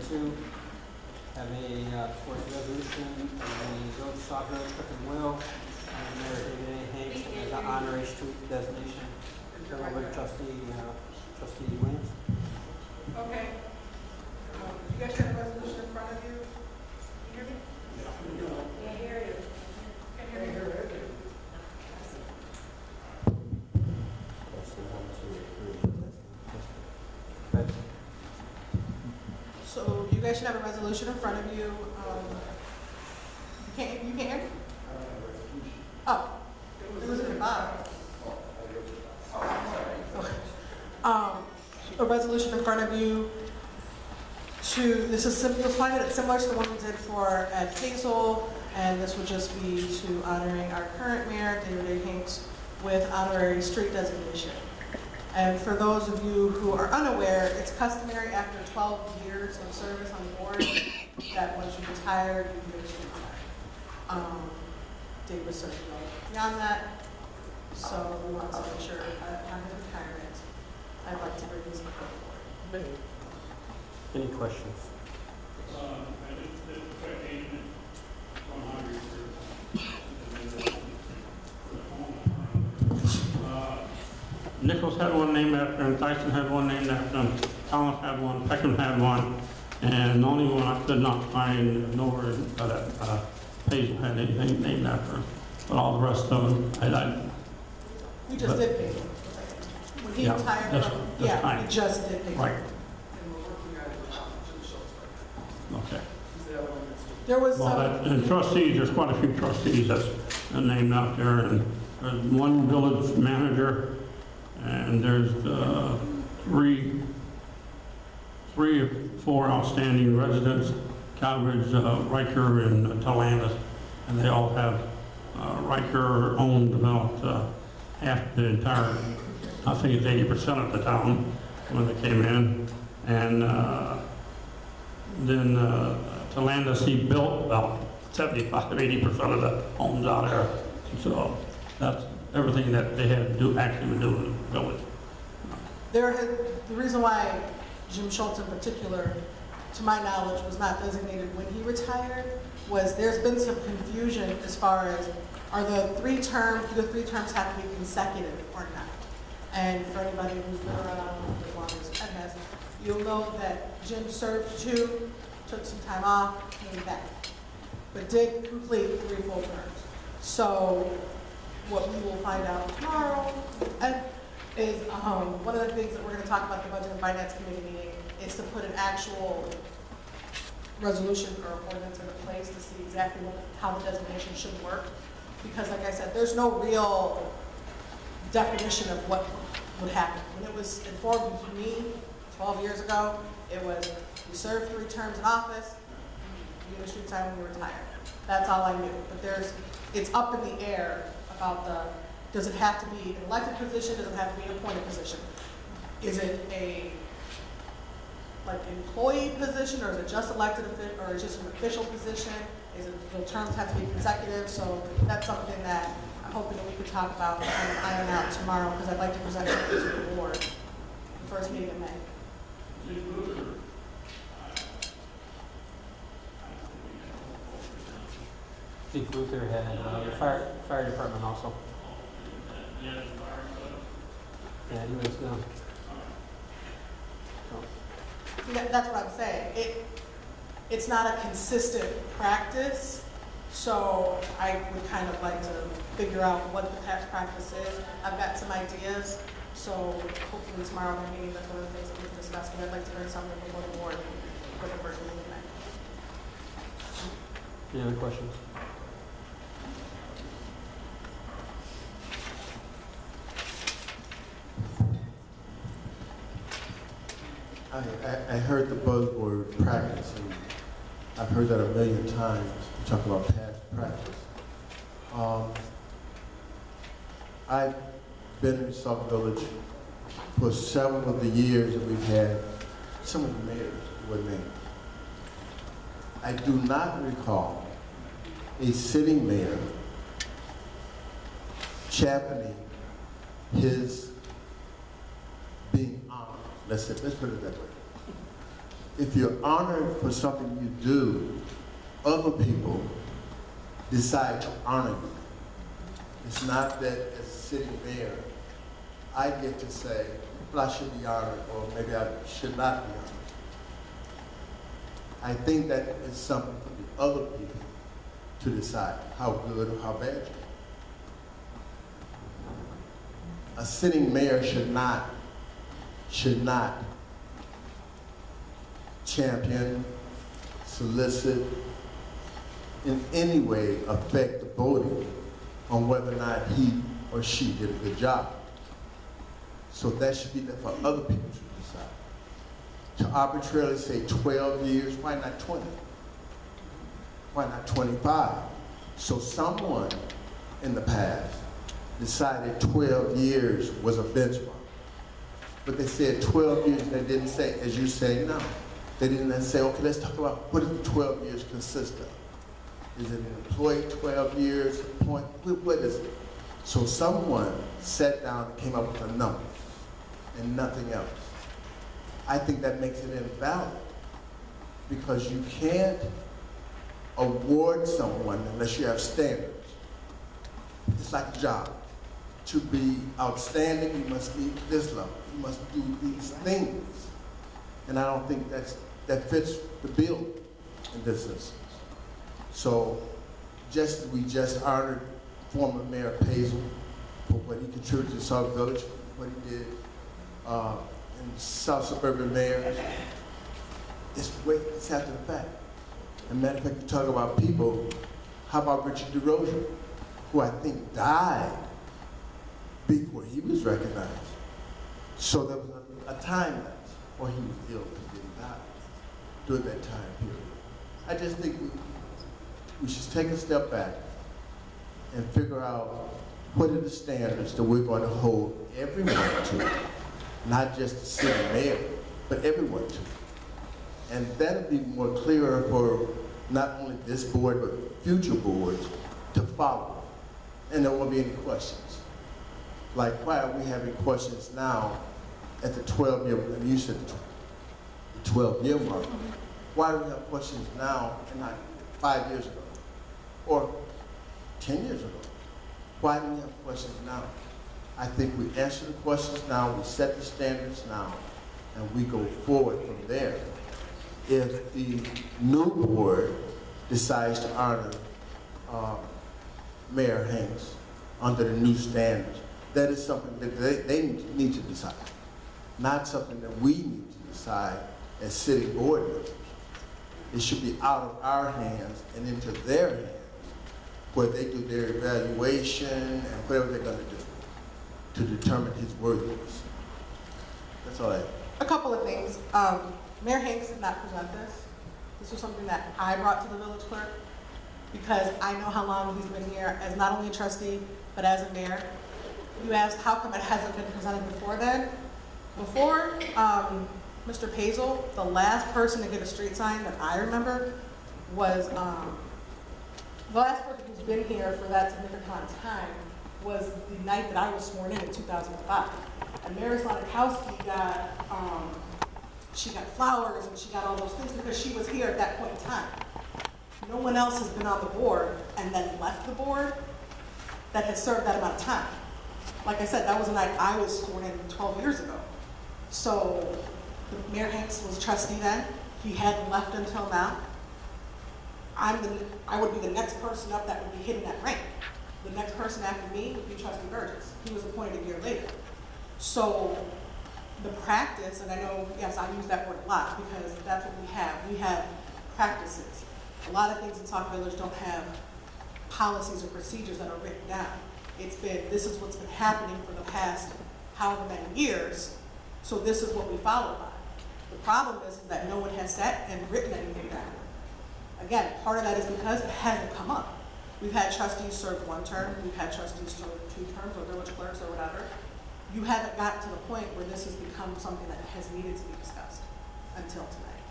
2, have a towards resolution of the Village of Sauk Village Cook and Will, and Mayor David A. Hanks as the honorary street designation. Turn over to Trustee Williams. Okay. You guys have a resolution in front of you? Can you hear me? Yeah, I hear you. Can you hear me? So you guys should have a resolution in front of you. You can't hear? Oh, it was in the bottom. A resolution in front of you this is simple, you'll find it similar to the one we did for Ed Hazel, and this would just be to honoring our current mayor, David A. Hanks, with honorary street designation. And for those of you who are unaware, it's customary after 12 years of service on the board that once you retire, you can get a street sign. Dave was certainly beyond that, so we want to make sure on his retirement, I'd like to bring this before the board. Any questions? I just did checking on my research. Nichols had one named after him, Tyson had one named after him, Thomas had one, Peckham had one, and the only one I could not find nowhere that Hazel had anything named after him. But all the rest of them, We just did pick him. When he retired, we just did pick him. right. Okay. There was Well, and trustees, there's quite a few trustees that's named out there, and there's one village manager, and there's three or four outstanding residents, Calvary, Riker, and Talandis, and they all have, Riker owned about half the entire, I think it's 80% of the town when they came in, and then Talandis, he built about 75–80% of the homes out there. So that's everything that they had to do, actually do in the village. the reason why Jim Schultz in particular, to my knowledge, was not designated when he retired was there's been some confusion as far as do the 3 terms have to be consecutive or not? And for anybody who's been around as long as Ed has, you'll know that Jim served 2, took some time off, came back, but did complete 3 full terms. So what we will find out tomorrow is one of the things that we're going to talk about the Budget and Finance Committee meeting is to put an actual resolution or ordinance into place to see exactly how the designation should work. Because like I said, there's no real definition of what would happen. When it was informed to me 12 years ago, it was you serve 3 terms in office, you get a street sign when you retire. That's all I knew. But it's up in the air about does it have to be an elected position? Does it have to be an appointed position? Is it a employee position, or is it just elected, or is it just an official position? The terms have to be consecutive? So that's something that I'm hoping that we could talk about and iron out tomorrow, because I'd like to present something to the board the first meeting in May. Steve Luther had the fire department also. Yeah, he was So. That's what I'm saying. It's not a consistent practice, so I would kind of like to figure out what the past practice is. I've got some ideas, so hopefully tomorrow in the meeting, that's one of the things that we can discuss, but I'd like to bring something before the board for the first meeting tonight. Any other questions? I heard the buzzword practice, and I've heard that a million times. You talk about past practice. I've been in Sauk Village for several of the years that we've had some of the mayors were named. I do not recall a sitting mayor championing his being honored. Let's put it that way. if you're honored for something you do, other people decide to honor you. It's not that as a city mayor, I get to say, well, I should be honored, or maybe I should not be honored. I think that is something for the other people to decide how good or how bad you are. A sitting mayor should not champion, solicit, in any way affect the voting on whether or not he or she did a good job. So that should be there for other people to decide. To arbitrarily say 12 years, why not 20? Why not 25? So someone in the past decided 12 years was a benchmark. But they said 12 years, and they didn't say, as you say now, they didn't say, okay, let's talk about what does the 12 years consist of? Is it an employee 12 years, point, what is it? So someone sat down and came up with a number and nothing else. I think that makes it invalid because you can't award someone unless you have standards. It's like a job. To be outstanding, you must meet this level. You must do these things. And I don't think that fits the bill in this instance. So we just honored former Mayor P.L.A.N for what he contributed to Sauk Village, what he did in South Suburban mayors. It's after the fact. As a matter of fact, you talk about people, how about Richard DeRozier, who I think died before he was recognized. So there was a time lapse, or he was ill and didn't die during that time period. I just think we should take a step back and figure out what are the standards that we're going to hold everyone to, not just the city mayor, but everyone to. And that'll be more clearer for not only this board, but future boards to follow. And there won't be any questions. Like, why are we having questions now at the 12-year, you said the 12-year mark. Why do we have questions now and not 5 years ago? Or 10 years ago? Why do we have questions now? I think we answer the questions now, we set the standards now, and we go forward from there. If the new board decides to honor Mayor Hanks under the new standards, that is something that they need to decide, not something that we need to decide as city board members. It should be out of our hands and into their hands, where they do their evaluation and whatever they're going to do to determine his worthiness. That's all I have. A couple of things. Mayor Hanks did not present this. This was something that I brought to the village clerk because I know how long he's been here as not only a trustee, but as a mayor. You asked how come it hasn't been presented before then. Before Mr. P.L.A.N, the last person to get a street sign that I remember was, the last person who's been here for that significant amount of time was the night that I was sworn in 2005. And Mary Slonikowski got, she got flowers and she got all those things because she was here at that point in time. No one else has been on the board and then left the board that has served that amount of time. Like I said, that was the night I was sworn in 12 years ago. So Mayor Hanks was trustee then. He hadn't left until now. I would be the next person up that would be hitting that rank. The next person after me would be Trustee Burgess. He was appointed a year later. So the practice, and I know, yes, I use that word a lot because that's what we have. We have practices. A lot of things in Sauk Village don't have policies or procedures that are written down. It's been, this is what's been happening for the past however many years, so this is what we follow by. The problem is that no one has sat and written anything down. Again, part of that is because it hasn't come up. We've had trustees serve 1 term, we've had trustees serve 2 terms, or village clerks, or whatever. You haven't gotten to the point where this has become something that has needed to be discussed until tonight,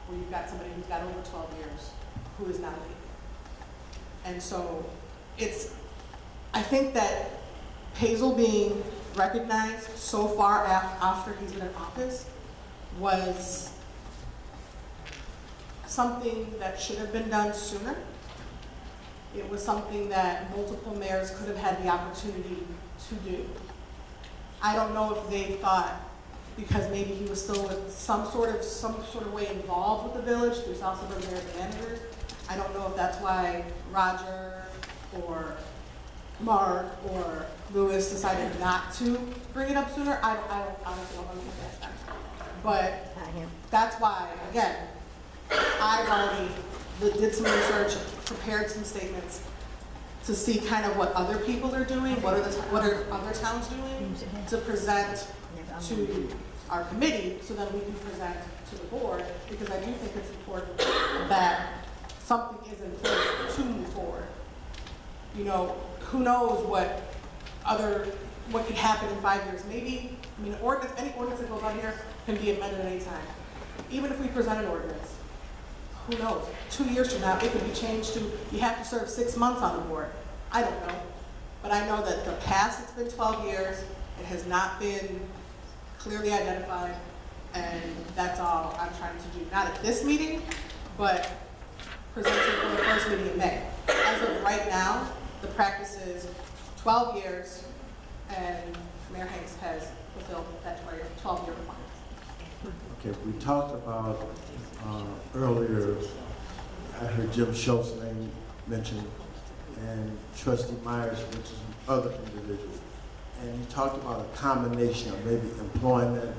where you've got somebody who's got over 12 years who is not leaving. And so I think that P.L.A.N being recognized so far after he's been in office was something that should have been done sooner. It was something that multiple mayors could have had the opportunity to do. I don't know if they thought, because maybe he was still with some sort of way involved with the village through South Suburban Area Managers. I don't know if that's why Roger or Mark or Lewis decided not to bring it up sooner. I honestly don't know if that's that. But that's why, again, I've already did some research, prepared some statements to see kind of what other people are doing, what are other towns doing, to present to our committee so that we can present to the board, because I do think it's important that something is in place to move forward. You know, who knows what could happen in 5 years. Maybe, I mean, any ordinance that goes on here can be amended at any time. Even if we present an ordinance, who knows? 2 years from now, it could be changed to, you have to serve 6 months on the board. I don't know. But I know that the past, it's been 12 years. It has not been clearly identified. And that's all I'm trying to do. Not at this meeting, but presenting for the first meeting in May. As of right now, the practice is 12 years, and Mayor Hanks has fulfilled that 12-year requirement. Okay, we talked about earlier, I heard Jim Schultz's name mentioned, and Trustee Myers mentioned other individuals. And he talked about a combination of maybe employment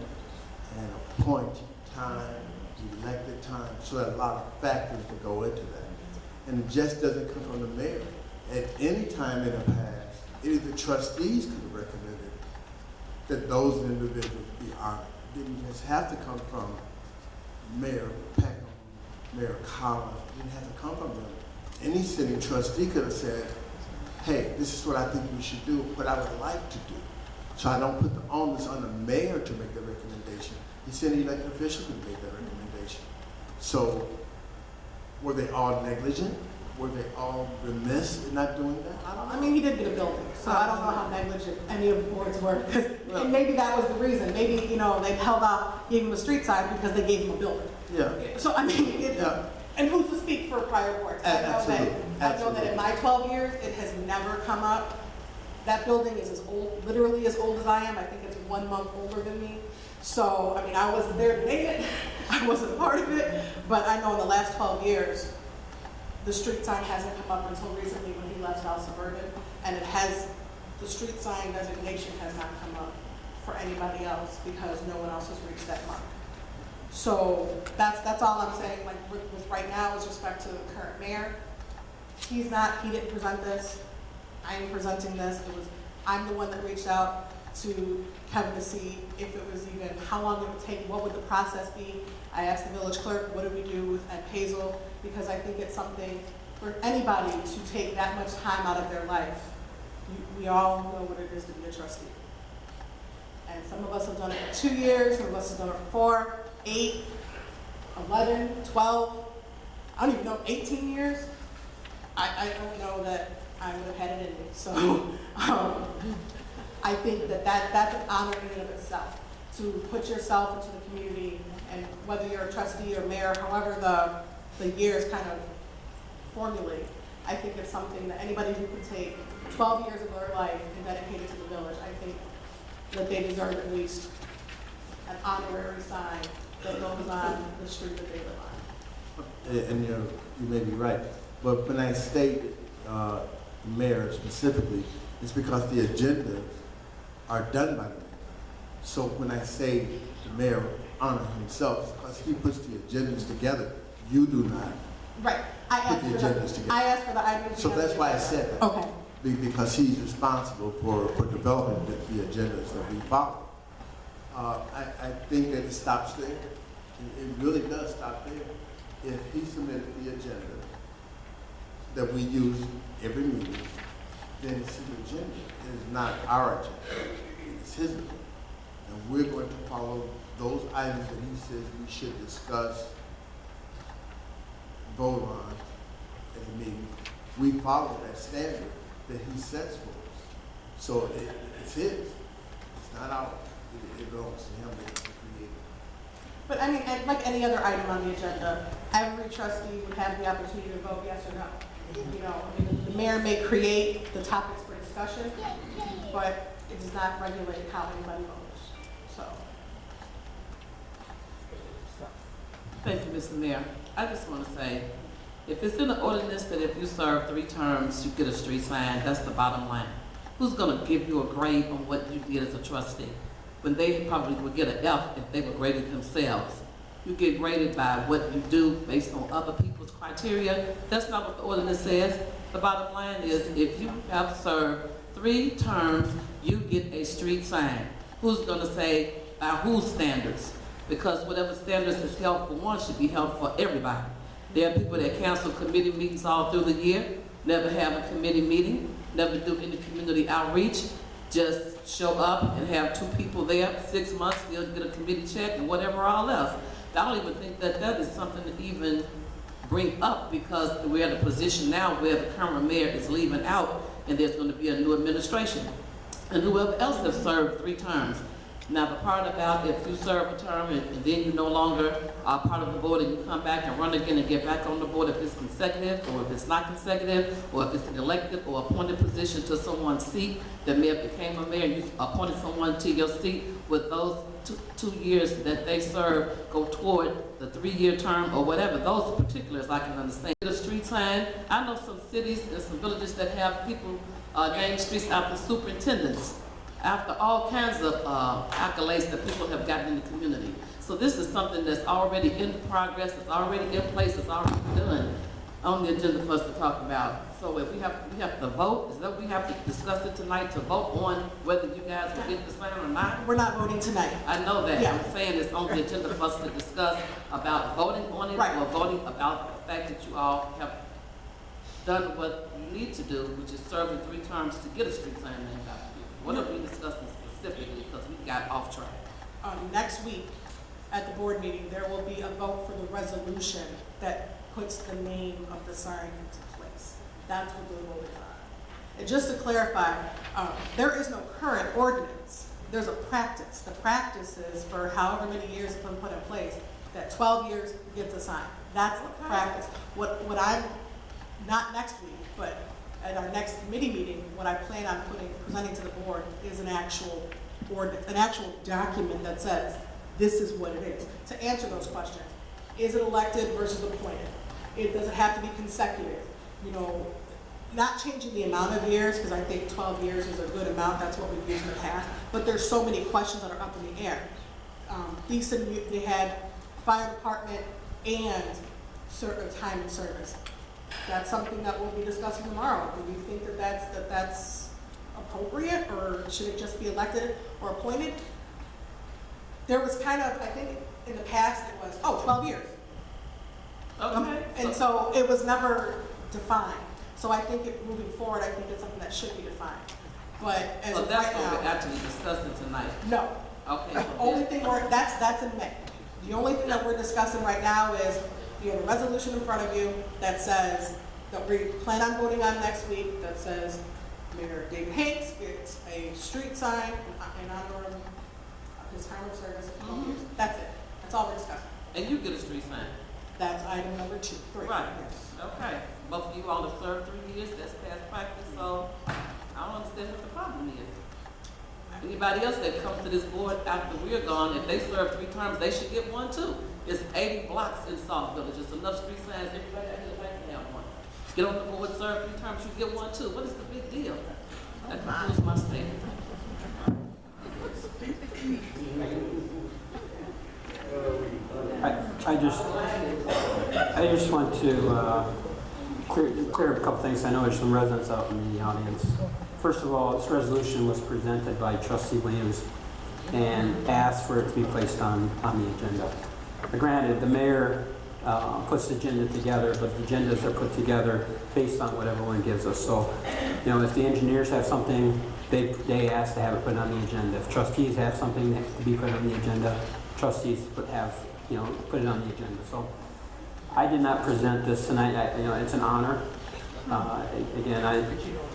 and appointed time, elected time, so there are a lot of factors that go into that. And it just doesn't come from the mayor. At any time in the past, either the trustees could have recommended that those individuals be honored. It didn't just have to come from Mayor Peckham, Mayor Collins. It didn't have to come from them. Any sitting trustee could have said, hey, this is what I think we should do, what I would like to do. So I don't put the onus on the mayor to make the recommendation. He said an elected official could make that recommendation. So were they all negligent? Were they all remiss in not doing that? I don't know. I mean, he did get a building, so I don't know how negligent any of the boards were. And maybe that was the reason. Maybe, you know, they held off, gave him a street sign because they gave him a building. Yeah. So, I mean, and who's to speak for prior boards? Absolutely. I know that in my 12 years, it has never come up. That building is as old, literally as old as I am. I think it's 1 month older than me. So, I mean, I wasn't there to name it. I wasn't part of it. But I know in the last 12 years, the street sign hasn't come up until recently when he left South Suburban. And the street sign designation has not come up for anybody else because no one else has reached that mark. So that's all I'm saying, like with right now with respect to the current mayor. He didn't present this. I am presenting this. I'm the one that reached out to Kevin to see if it was even, how long it would take, what would the process be. I asked the village clerk, what do we do at Hazel? Because I think it's something for anybody to take that much time out of their life. We all know what it is to be a trustee. And some of us have done it for 2 years, some of us have done it for 4, 8, 11, 12, I don't even know, 18 years. I don't know that I would have had it in me. So I think that's an honor in and of itself, to put yourself into the community, and whether you're a trustee or mayor, however the years kind of formulate, I think it's something that anybody who can take 12 years of their life and dedicate it to the village, I think that they deserve at least an honorary sign that goes on the street that they live on. And you may be right. But when I state mayor specifically, it's because the agendas are done by the mayor. So when I say the mayor honor himself, it's because he puts the agendas together. You do not. Right. I asked put the agendas together. I asked for the items. So that's why I said that. Okay. Because he's responsible for developing the agendas that we follow. I think that it stops there. It really does stop there. If he submitted the agenda that we use every meeting, then it's his agenda. It is not our agenda. It's his agenda. And we're going to follow those items that he says we should discuss, vote on at a meeting. We follow that standard that he sets for us. So it's his. It's not ours. It belongs to him. It's the creator. But I mean, like any other item on the agenda, every trustee would have the opportunity to vote yes or no. You know, I mean, the mayor may create the topics for discussion, but it does not regulate how anybody votes, so. Thank you, Mr. Mayor. I just want to say, if it's in the ordinance that if you serve 3 terms, you get a street sign, that's the bottom line. Who's going to give you a grade on what you did as a trustee? When they probably would get an F if they were graded themselves. You get graded by what you do based on other people's criteria. That's not what the ordinance says. The bottom line is if you have served 3 terms, you get a street sign. Who's going to say by whose standards? Because whatever standards is held for one should be held for everybody. There are people that cancel committee meetings all through the year, never have a committee meeting, never do any community outreach, just show up and have 2 people there, 6 months, they'll get a committee check and whatever all else. I don't even think that that is something to even bring up because we're in a position now where the current mayor is leaving out and there's going to be a new administration. And whoever else has served 3 terms. Now the part about if you serve a term and then you no longer are part of the board and you come back and run again and get back on the board if it's consecutive or if it's not consecutive or if it's an elected or appointed position to someone's seat, the mayor became a mayor and you appointed someone to your seat with those two years that they serve go toward the 3-year term or whatever, those particulars I can understand. The street sign, I know some cities and some villages that have people name streets after superintendents, after all kinds of accolades that people have gotten in the community. So this is something that's already in progress, it's already in place, it's already done on the agenda for us to talk about. So if we have to vote, is that we have to discuss it tonight to vote on whether you guys will get the sign or not? We're not voting tonight. I know that. Yeah. I'm saying it's on the agenda for us to discuss about voting on it Right. or voting about the fact that you all have done what you need to do, which is serving 3 terms to get a street sign named after you. What are we discussing specifically because we got off track? Next week at the board meeting, there will be a vote for the resolution that puts the name of the sign into place. That's what we're voting on. And just to clarify, there is no current ordinance. There's a practice. The practice is for however many years it's been put in place, that 12 years gets a sign. That's the practice. What I'm, not next week, but at our next committee meeting, what I plan on presenting to the board is an actual ordinance, an actual document that says this is what it is. To answer those questions, is it elected versus appointed? Does it have to be consecutive? You know, not changing the amount of years, because I think 12 years is a good amount, that's what we've used in the past, but there's so many questions that are up in the air. They had fire department and certain time in service. That's something that we'll be discussing tomorrow. Do we think that that's appropriate, or should it just be elected or appointed? There was kind of, I think in the past it was, 12 years. Okay. And so it was never defined. So I think moving forward, I think it's something that should be defined. But as So of that's right what we're now, actually discussing tonight. no. Okay. The only thing that's in May. The only thing that we're discussing right now is you have a resolution in front of you that says, that we plan on voting on next week, that says Mayor David Hanks gets a street sign in honor of his term of service of 12 years. That's it. That's all we're discussing. And you get a street sign. That's item number 2. 3. Right. Yes. Okay. Both of you all have served 3 years, that's past practice, so I don't understand what the problem is. Anybody else that comes to this board after we're gone, if they serve 3 terms, they should get one too. It's 80 blocks in Sauk Village. It's enough street signs, everybody out here like to have one. Get on the board, serve 3 terms, you get one too. What is the big deal? That concludes my statement. I just want to clear up a couple things. I know there's some residents out in the audience. First of all, this resolution was presented by Trustee Williams and asked for it to be placed on the agenda. Granted, the mayor puts the agenda together, but the agendas are put together based on what everyone gives us. So, you know, if the engineers have something, they ask to have it put on the agenda. If trustees have something that to be put on the agenda, trustees put it on the agenda. So, I did not present this tonight. It's an honor.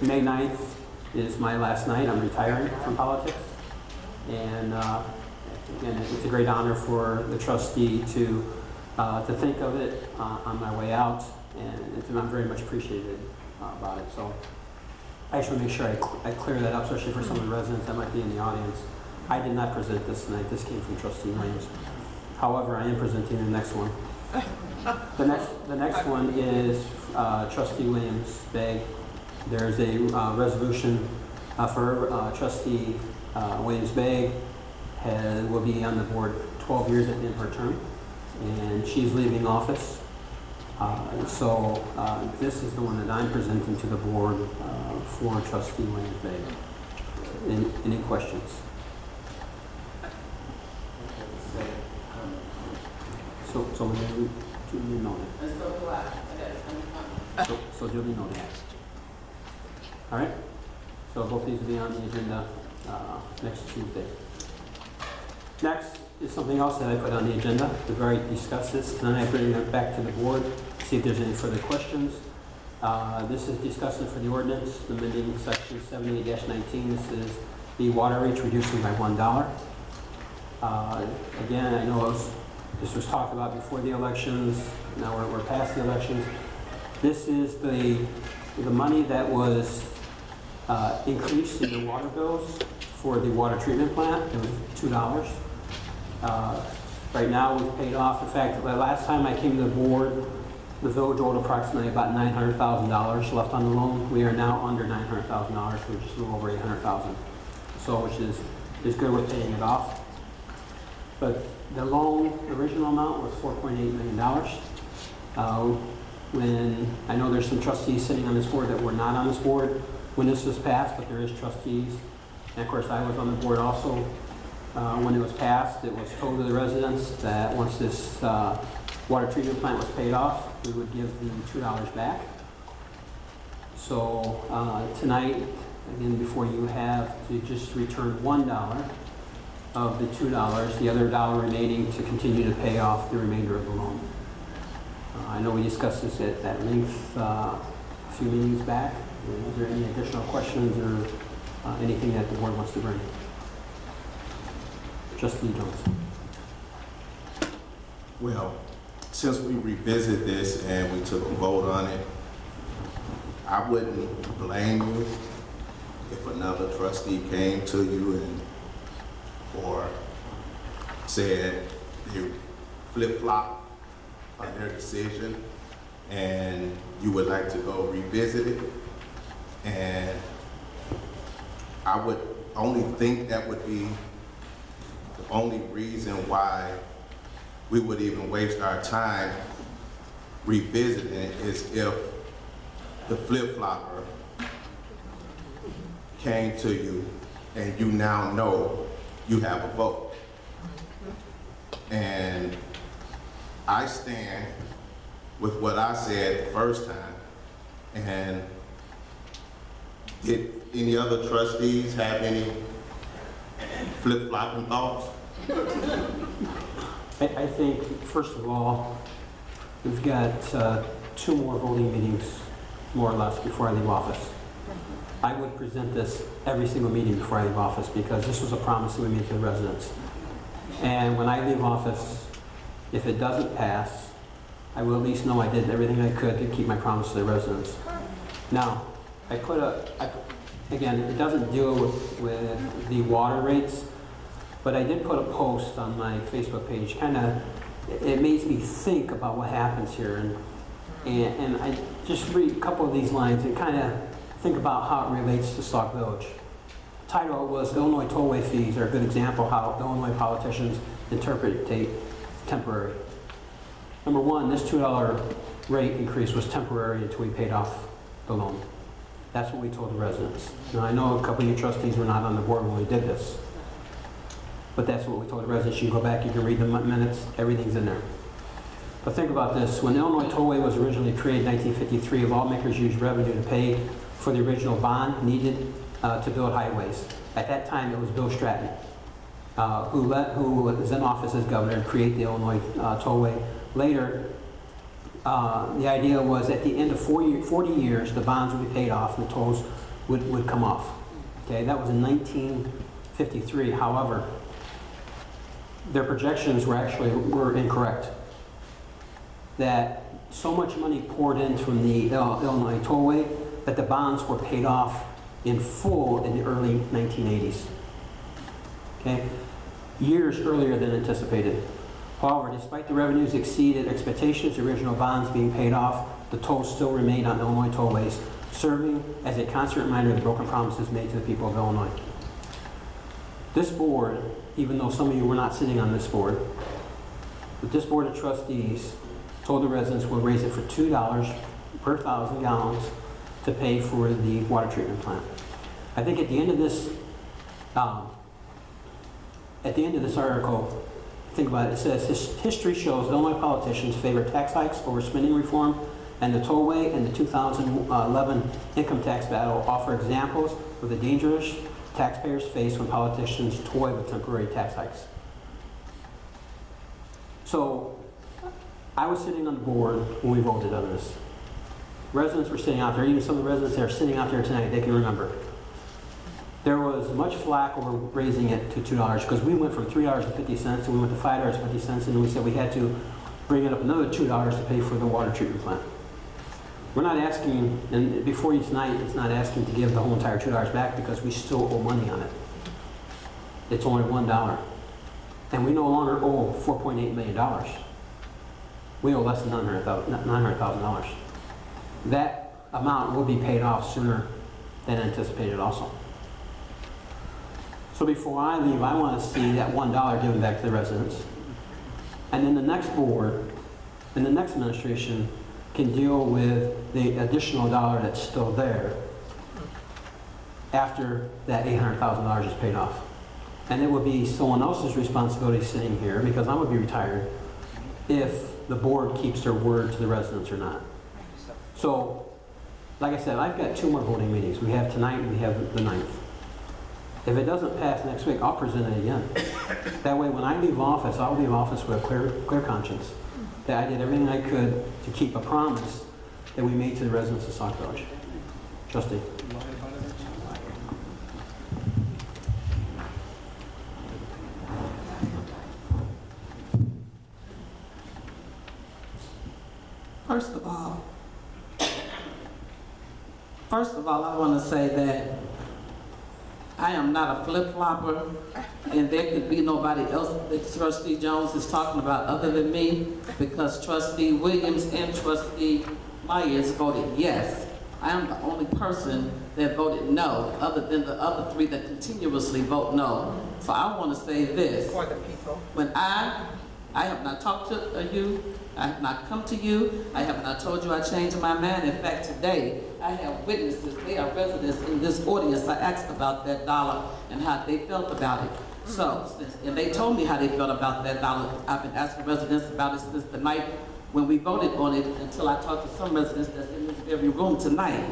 May 9th is my last night. I'm retiring from politics, and again, it's a great honor for the trustee to think of it on my way out, and I'm very much appreciated about it. So I just want to make sure I clear that up, especially for some of the residents that might be in the audience. I did not present this tonight. This came from Trustee Williams. However, I am presenting the next one. The next one is Trustee Williams' bag. There's a resolution for Trustee Williams' bag. Will be on the board 12 years at the end of her term, and she's leaving office. So this is the one that I'm presenting to the board for Trustee Williams' bag. Any questions? So duly noted. And so do I. So duly noted. All right. So both these will be on the agenda next Tuesday. Next is something else that I put on the agenda. We've already discussed this, and then I bring it back to the board, see if there's any further questions. This is discussing for the ordinance, amending section 78-19. This is the water rates reducing by $1. Again, I know this was talked about before the elections. Now we're past the elections. This is the money that was increased in the water bills for the water treatment plant. It was $2. Right now, we've paid off. In fact, the last time I came to the board, the village owed approximately about $900,000 left on the loan. We are now under $900,000, which is a little over $800,000. So, which is good. We're paying it off. But the loan, the original amount was $4.8 million. When I know there's some trustees sitting on this board that were not on this board when this was passed, but there is trustees. And of course, I was on the board also. When it was passed, it was told to the residents that once this water treatment plant was paid off, we would give the $2 back. So tonight, again, before you have to just return $1 of the $2, the other $1 remaining to continue to pay off the remainder of the loan. I know we discussed this at length a few meetings back. Is there any additional questions or anything that the board wants to bring? Trustee Jones. Well, since we revisit this and we took a vote on it, I wouldn't blame you if another trustee came to you or said they flip-flop on their decision and you would like to go revisit it. And I would only think that would be the only reason why we would even waste our time revisiting it is if the flip-flopper came to you and you now know you have a vote. And I stand with what I said the first time. And did any other trustees have any flip-flopping thoughts? I think, first of all, we've got 2 more voting meetings, more or less, before I leave office. I would present this every single meeting before I leave office because this was a promise that we made to the residents. And when I leave office, if it doesn't pass, I will at least know I did everything I could to keep my promise to the residents. Now, again, it doesn't deal with the water rates, but I did put a post on my Facebook page. It makes me think about what happens here, and I just read a couple of these lines and kind of think about how it relates to Sauk Village. The title was Illinois tollway fees are a good example of how Illinois politicians interpret temporary. Number one, this $2 rate increase was temporary until we paid off the loan. That's what we told the residents. Now, I know a couple of you trustees were not on the board when we did this, but that's what we told the residents. You can go back, you can read the minutes, everything's in there. But think about this. When the Illinois Tollway was originally created in 1953, lawmakers used revenue to pay for the original bond needed to build highways. At that time, it was Bill Stratton, who was in office as governor to create the Illinois Tollway. Later, the idea was at the end of 40 years, the bonds would be paid off and the tolls would come off. Okay, that was in 1953. However, their projections were incorrect. That so much money poured in from the Illinois tollway that the bonds were paid off in full in the early 1980s. Okay? Years earlier than anticipated. However, despite the revenues exceeded expectations, the original bonds being paid off, the tolls still remained on Illinois tollways, serving as a constant reminder of the broken promises made to the people of Illinois. This board, even though some of you were not sitting on this board, but this board of trustees told the residents we'll raise it for $2 per 1,000 gallons to pay for the water treatment plant. I think at the end of this article, think about it, it says, history shows Illinois politicians favor tax hikes over spending reform, and the tollway and the 2011 income tax battle offer examples of the dangers taxpayers face when politicians toy with temporary tax hikes. So, I was sitting on the board when we voted on this. Residents were sitting out there, even some of the residents that are sitting out there tonight, they can remember. There was much flack over raising it to $2 because we went from $3.50 and we went to $5.50 and then we said we had to bring it up another $2 to pay for the water treatment plant. We're not asking, and before you tonight, it's not asking to give the whole entire $2 back because we still owe money on it. It's only $1. And we no longer owe $4.8 million. We owe less than $900,000. That amount will be paid off sooner than anticipated also. So before I leave, I want to see that $1 given back to the residents. And then the next board and the next administration can deal with the additional dollar that's still there after that $800,000 is paid off. And it would be someone else's responsibility sitting here, because I'm going to be retired, if the board keeps their word to the residents or not. So, like I said, I've got 2 more voting meetings. We have tonight and we have the 9th. If it doesn't pass next week, I'll present it again. That way, when I leave office, I'll leave office with a clear conscience that I did everything I could to keep a promise that we made to the residents of Sauk Village. Trustee. First of all, I want to say that I am not a flip-flopper, and there could be nobody else that Trustee Jones is talking about other than me, because Trustee Williams and Trustee Myers voted yes. I am the only person that voted no, other than the other 3 that continuously vote no. So I want to say this. For the people. When I have not talked to you, I have not come to you, I have not told you I changed my mind. In fact, today, I have witnesses, they are residents in this audience. I asked about that dollar and how they felt about it. So, and they told me how they felt about that dollar. I've been asking residents about it since the night when we voted on it, until I talked to some residents that's in this very room tonight.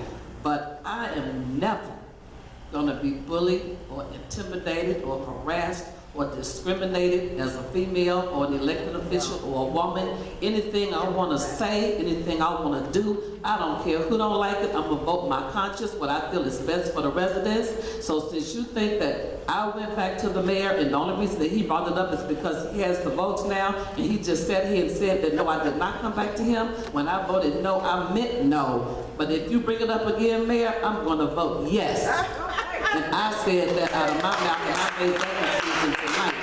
But I am never gonna be bullied or intimidated or harassed or discriminated as a female or an elected official or a woman. Anything I want to say, anything I want to do, I don't care who don't like it. I'm going to vote my conscience, what I feel is best for the residents. So since you think that I went back to the mayor, and the only reason that he brought it up is because he has the votes now, and he just sat here and said that no, I did not come back to him. When I voted no, I meant no. But if you bring it up again, Mayor, I'm going to vote yes. And I said that out of my mouth, and I made that decision tonight.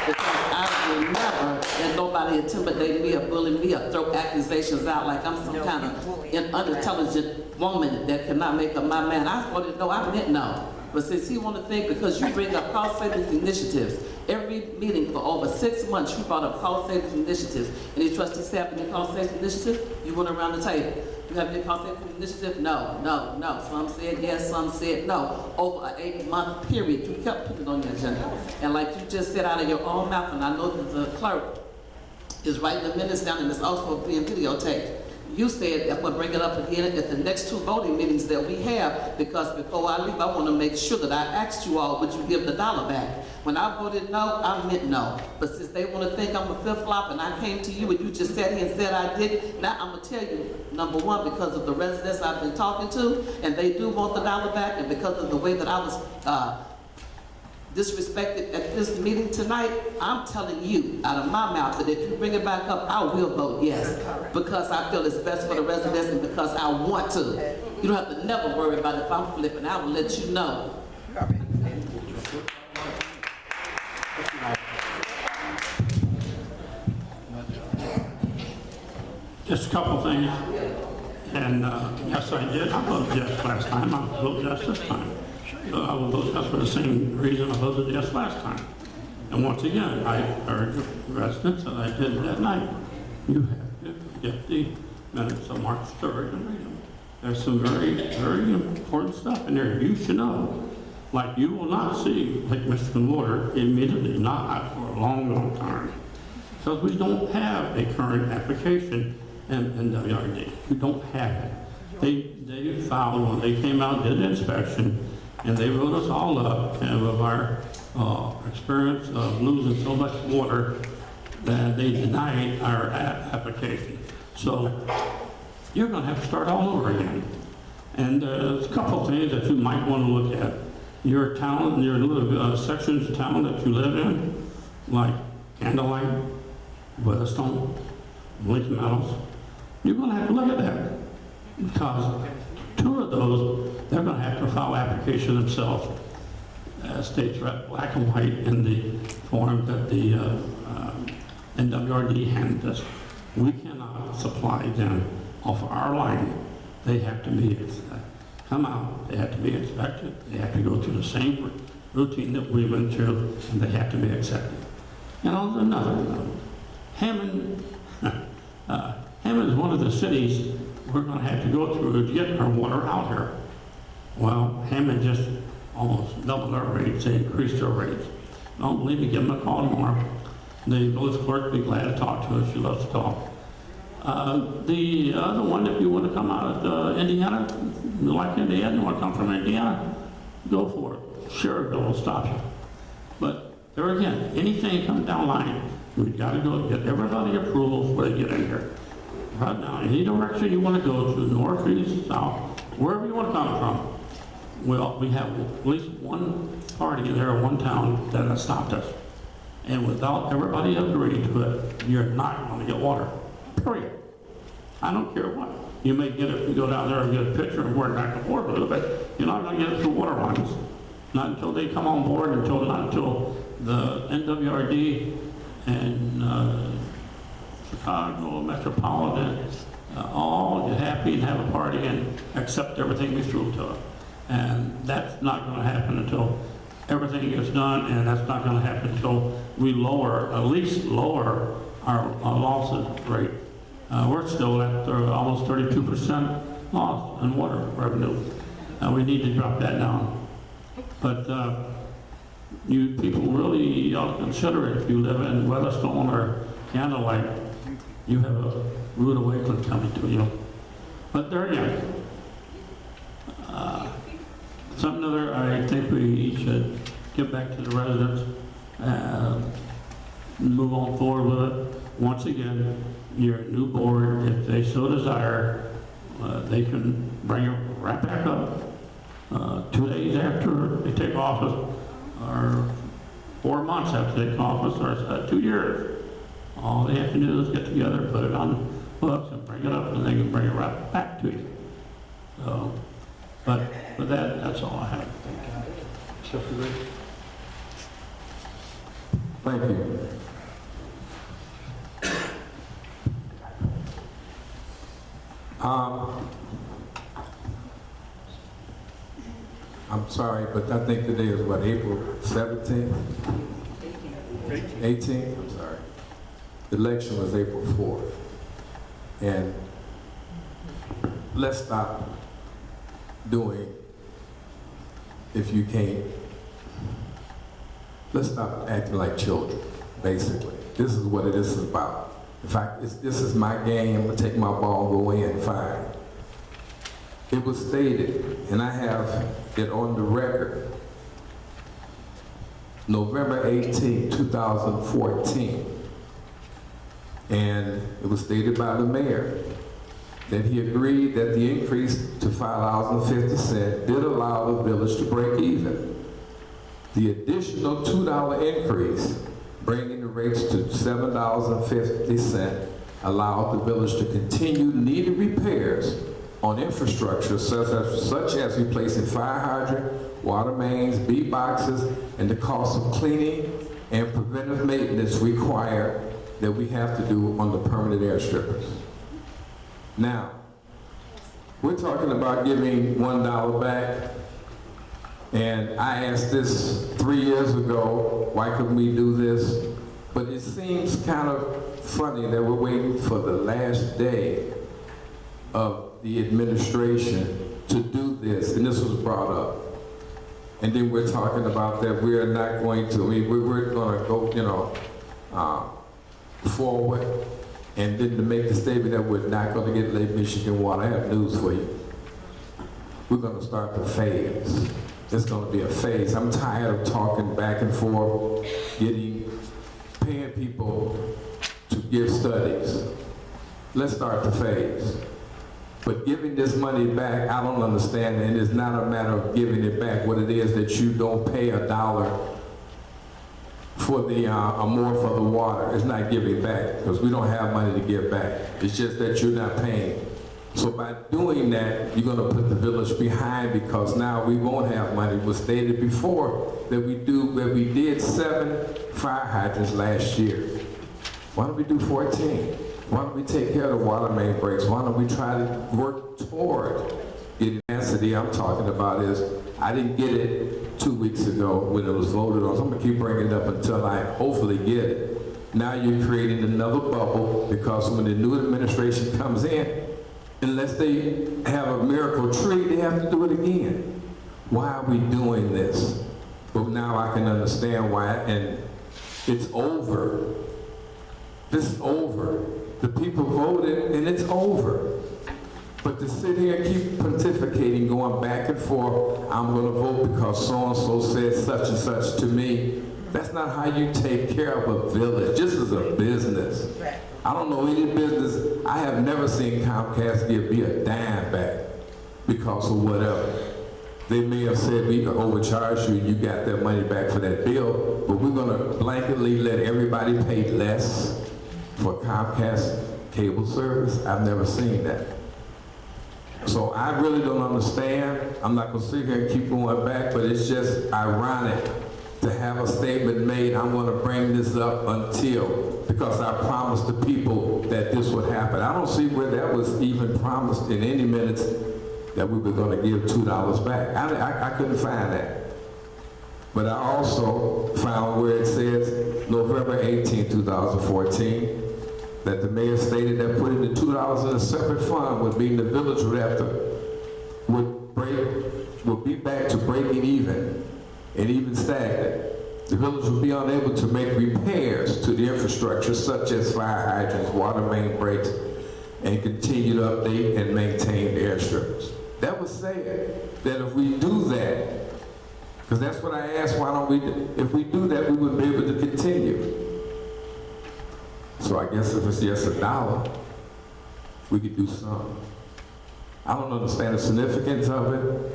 Because I will never let nobody intimidate me or bully me or throw accusations out like I'm some kind of unintelligent woman that cannot make up my mind. I voted no, I meant no. But since he want to think because you bring up cost savings initiatives, every meeting for over 6 months you brought up cost savings initiatives. Any trustees have any cost savings initiatives? You went around the table. You have any cost savings initiative? No, no, no. Some said yes, some said no. Over an 8-month period, you kept putting it on your agenda. And like you just said out of your own mouth, and I know that the clerk is writing the minutes down and it's also being videotaped. You said that we'll bring it up again at the next 2 voting meetings that we have, because before I leave, I want to make sure that I asked you all, would you give the dollar back? When I voted no, I meant no. But since they want to think I'm a flip-flop and I came to you and you just sat here and said I did, now I'm going to tell you, number one, because of the residents I've been talking to, and they do want the dollar back, and because of the way that I was disrespected at this meeting tonight, I'm telling you out of my mouth that if you bring it back up, I will vote yes. Because I feel it's best for the residents and because I want to. You don't have to never worry about if I'm flipping. I will let you know. Just a couple things. And yes, I did. I voted yes last time. I voted yes this time. I will vote yes for the same reason I voted yes last time. And once again, I urge the residents that I did that night. You have to get the minutes of March 3rd and read them. There's some very, very important stuff in there you should know. Like you will not see Lake Michigan water immediately, not for a long, long time. Because we don't have a current application in WRD. We don't have it. They filed when they came out, did the inspection, and they wrote us all up of our experience of losing so much water that they denied our application. So you're going to have to start all over again. And there's a couple of things that you might want to look at. Your town, your little sections of town that you live in, like Candlelight, Weatherstone, Lincoln Meadows, you're going to have to look at that. Because 2 of those, they're going to have to file application themselves. States right black and white in the form that the NWRD handed us. We cannot supply them off of our line. They have to be come out. They have to be inspected. They have to go through the same routine that we went through, and they have to be accepted. And on another note, Hammond is one of the cities we're going to have to go through to get our water out here. Well, Hammond just almost doubled our rates. They increased their rates. Don't believe me, give them a call tomorrow. The village clerk will be glad to talk to us. She loves to talk. The other one, if you want to come out of Indiana, you like Indiana, you want to come from Indiana, go for it. Sure, will stop you. But there again, anything comes down the line, we've got to go get everybody approval before they get in here. Right now, any direction you want to go to, north, east, south, wherever you want to come from, well, we have at least one party there, one town that has stopped us. And without everybody agreeing to it, you're not going to get water. Period. I don't care what. You may get it, you go down there and get a picture and work back and forth a little bit. You're not going to get it through water lines. Not until they come on board, not until the NWRD and Chicago Metropolitan all get happy and have a party and accept everything we threw to them. And that's not going to happen until everything is done, and that's not going to happen until we at least lower our losses rate. We're still at almost 32% loss in water revenue. We need to drop that down. But you people really ought to consider it. If you live in Weatherstone or Candlelight, you have a rude awakening coming to you. But there again, something other I think we should get back to the residents and move on forward with it. Once again, your new board, if they so desire, they can bring it right back up 2 days after they take office, or 4 months after they take office, or 2 years. All they have to do is get together, put it on books, and bring it up, and they can bring it right back to you. So, but with that, that's all I have. Thank you. I'm sorry, but I think today is what, April 17th? 18th? I'm sorry. The election was April 4th. And let's stop doing, if you can't, let's stop acting like children, basically. This is what it is about. In fact, this is my game. I'm gonna take my ball, go in, fine. It was stated, and I have it on the record, November 18, 2014, and it was stated by the mayor that he agreed that the increase to $5.50 did allow the village to break even. The additional $2 increase, bringing the rates to $7.50, allowed the village to continue needed repairs on infrastructure such as replacing fire hydrant, water mains, B-boxes, and the cost of cleaning and preventive maintenance required that we have to do on the permanent airstrippers. Now, we're talking about giving $1 back, and I asked this 3 years ago, why couldn't we do this? But it seems kind of funny that we're waiting for the last day of the administration to do this, and this was brought up. And then we're talking about that we're not going to, we're going to go, forward, and then to make the statement that we're not going to get Lake Michigan water. I have news for you. We're going to start the phase. It's going to be a phase. I'm tired of talking back and forth, paying people to give studies. Let's start the phase. But giving this money back, I don't understand, and it's not a matter of giving it back. What it is that you don't pay $1 for the more for the water. It's not giving back, because we don't have money to give back. It's just that you're not paying. So by doing that, you're going to put the village behind, because now we won't have money. It was stated before that we did 7 fire hydrants last year. Why don't we do 14? Why don't we take care of the water main breaks? Why don't we try to work toward getting the density I'm talking about? Is I didn't get it 2 weeks ago when it was voted on, so I'm gonna keep bringing it up until I hopefully get it. Now you're creating another bubble, because when the new administration comes in, unless they have a miracle tree, they have to do it again. Why are we doing this? But now I can understand why, and it's over. This is over. The people voted, and it's over. But to sit here and keep pontificating, going back and forth, I'm going to vote because so-and-so said such and such to me, that's not how you take care of a village. This is a business. I don't know any business. I have never seen Comcast give me a dime back because of whatever. They may have said we overcharged you, you got that money back for that bill, but we're going to blanketly let everybody pay less for Comcast cable service. I've never seen that. So I really don't understand. I'm not going to sit here and keep going back, but it's just ironic to have a statement made, I'm going to bring this up until, because I promised the people that this would happen. I don't see where that was even promised in any minutes that we were going to give $2 back. I couldn't find that. But I also found where it says November 18, 2014, that the mayor stated that putting the $2 in a separate fund would mean the village would be back to breaking even and even stagnant. The village would be unable to make repairs to the infrastructure such as fire hydrants, water main breaks, and continue to update and maintain the airstrips. That was said that if we do that, because that's what I asked, why don't we, if we do that, we would be able to continue. So I guess if it's just $1, we could do something. I don't understand the significance of it.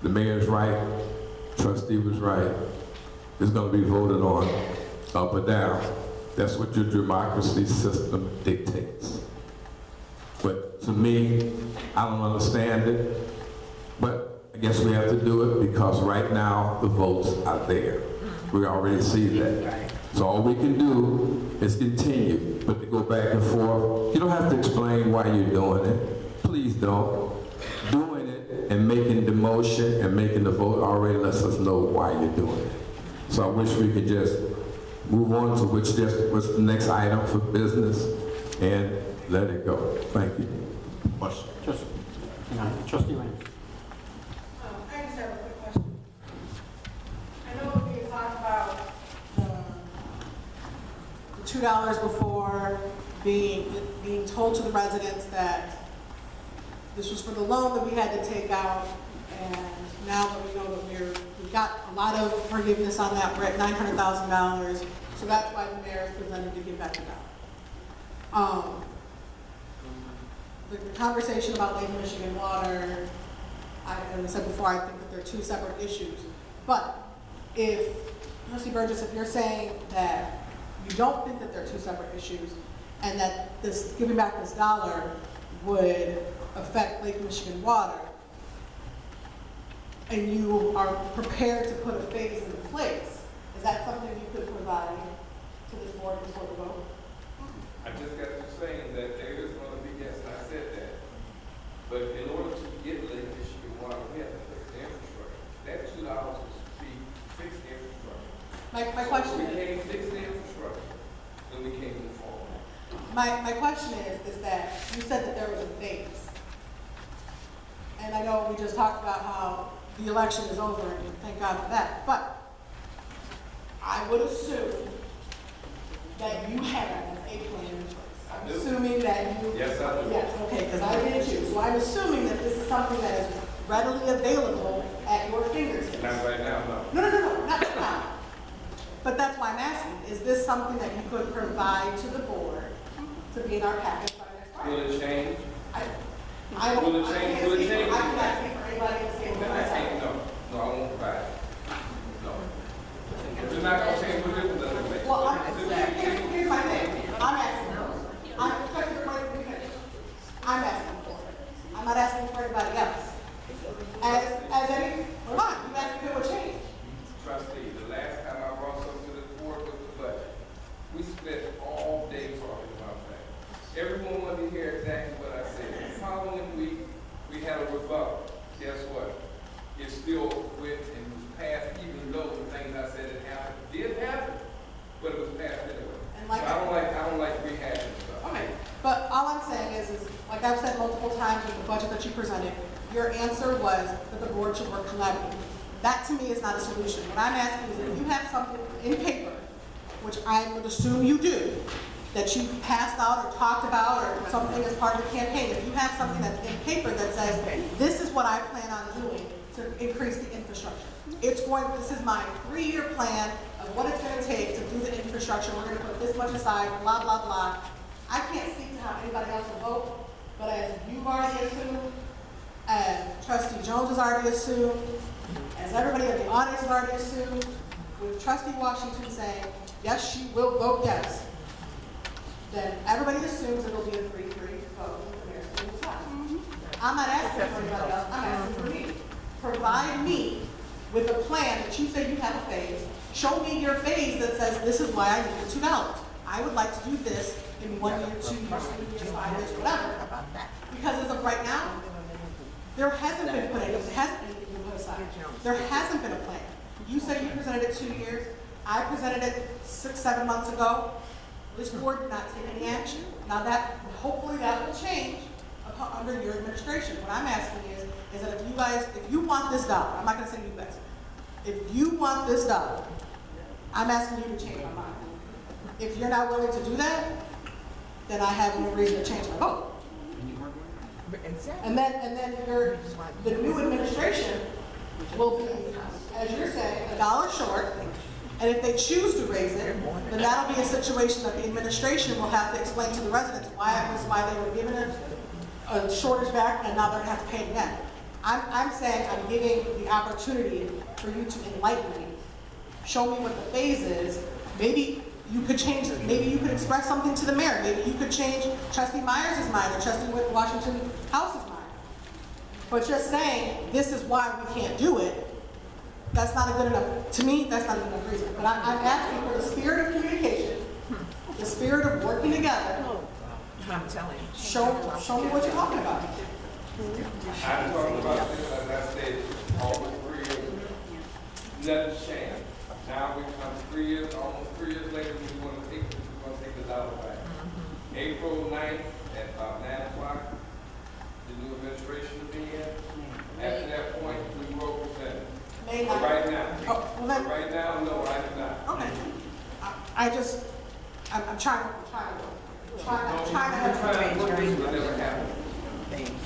The mayor's right, trustee was right. It's going to be voted on up or down. That's what your democracy system dictates. But to me, I don't understand it. But I guess we have to do it because right now the votes are there. We already see that. So all we can do is continue. But to go back and forth, you don't have to explain why you're doing it. Please don't. Doing it and making the motion and making the vote already lets us know why you're doing it. So I wish we could just move on to what's the next item for business and let it go. Thank you. Question. Trustee Williams. I just have a quick question. I know we talked about the $2 before being told to the residents that this was for the loan that we had to take out, and now that we know that we got a lot of forgiveness on that, we're at $900,000, so that's why the mayor is presenting to give back the $1. The conversation about Lake Michigan water, as I said before, I think that they're two separate issues. But if, Trustee Burgess, if you're saying that you don't think that they're two separate issues, and that this, giving back this dollar would affect Lake Michigan water, and you are prepared to put a phase in place, is that something you could provide to this board before the vote? I just got to saying that there is going to be, yes, and I said that. But in order to get Lake Michigan water, we have to fix the infrastructure. That $2 was to fix the infrastructure. My question If we is, can't fix the infrastructure, then we can't move forward. my question is that you said that there was a phase. And I know we just talked about how the election is over, and thank God for that, but I would assume that you have a plan in place. I'm assuming that you. Yes, I do. Yes, okay, because I did too. So I'm assuming that this is something that is readily available at your fingertips. Not right now, no. No, not right now. But that's why I'm asking, is this something that you could provide to the board to be in our package by next Friday? Will it change? I don't. Will it change? Will it change? I cannot speak for anybody in the state of Then I can't, myself. no, I won't provide it. No. If it's not going to change, what difference does it make? Well, here's my thing. I'm asking for it. I'm asking for it. I'm not asking for anybody else. As any, hold on, you asked if it would change. Trustee, the last time I brought something to the board was the budget. We spent all day talking about that. Everyone wanted to hear exactly what I said. The following week, we had a rebuttal. Guess what? It still went and was passed, even though the things I said it happened did happen, but it was passed anyway. And So like, I don't like rehashing stuff. okay, but all I'm saying is like I've said multiple times with the budget that you presented, your answer was that the board should work collaboratively. That to me is not a solution. What I'm asking is if you have something in paper, which I would assume you do, that you passed out or talked about or something as part of the campaign, if you have something that's in paper that says, this is what I plan on doing to increase the infrastructure. This is my 3-year plan of what it's gonna take to do the infrastructure. We're gonna put this much aside, blah, blah, blah. I can't speak to how anybody else will vote, but as you've already assumed, as Trustee Jones has already assumed, as everybody in the audience has already assumed, with Trustee Washington saying, yes, she will vote yes, then everybody assumes it'll be a 3-3 vote with the mayor's approval side. I'm not asking for anybody else, I'm asking for me. Provide me with a plan that you say you have a phase. Show me your phase that says this is why I need the $2. I would like to do this in 1 year, 2 years, 3 years, 5 years, whatever. Because as of right now, there hasn't been put aside. There hasn't been a plan. You said you presented it 2 years. I presented it 6, 7 months ago. This board did not take any action. Now that, hopefully that will change under your administration. What I'm asking is that if you want this dollar, I'm not gonna say you guys, if you want this dollar, I'm asking you to change my mind. If you're not willing to do that, then I have no reason to change my vote. And then the new administration will be, as you're saying, $1 short. And if they choose to raise it, then that'll be a situation that the administration will have to explain to the residents why they were given a shortage back and now they're gonna have to pay it again. I'm saying I'm giving the opportunity for you to enlighten me. Show me what the phase is. Maybe you could change, maybe you could express something to the mayor. Maybe you could change Trustee Myers' mind or Trustee Washington House's mind. But just saying, this is why we can't do it, that's not a good enough, to me, that's not a good enough reason. But I'm asking for the spirit of communication, the spirit of working together. I'm telling you. Show me what you're talking about. I'm talking about this, as I said, almost 3 years ago. Nothing's changed. Now we come 3 years, almost 3 years later, we want to take the dollar back. April 9th at about 9 o'clock, the new administration will be in. After that point, we will present it. May But not. right now, Oh, well then, right now, no, I do not. okay. I'm trying to You're trying to work this will never happen.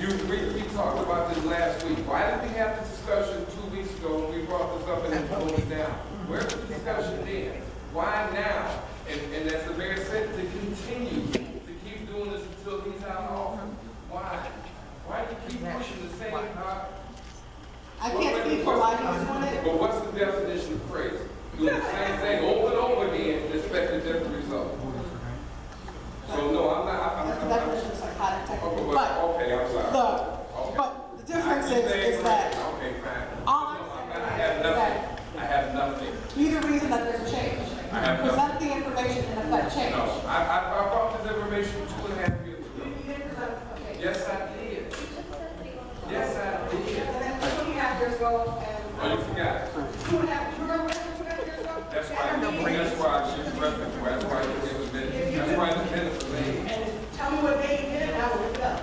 We talked about this last week. Why did we have this discussion 2 weeks ago when we brought this up and it voted down? Where's the discussion then? Why now? And as the mayor said, to continue, to keep doing this until he's out of office. Why? Why do you keep pushing the same? I can't speak for why he's doing it. But what's the definition of crazy? I brought this information 2.5 years ago. Yes, I did. Yes, I did. 2.5 years ago, and. Oh, you forgot. 2.5, you remember 2.5 years ago? That's why she referenced, that's why it was minutes. That's why the minutes were made. And tell me what day you did it, and I will look it up.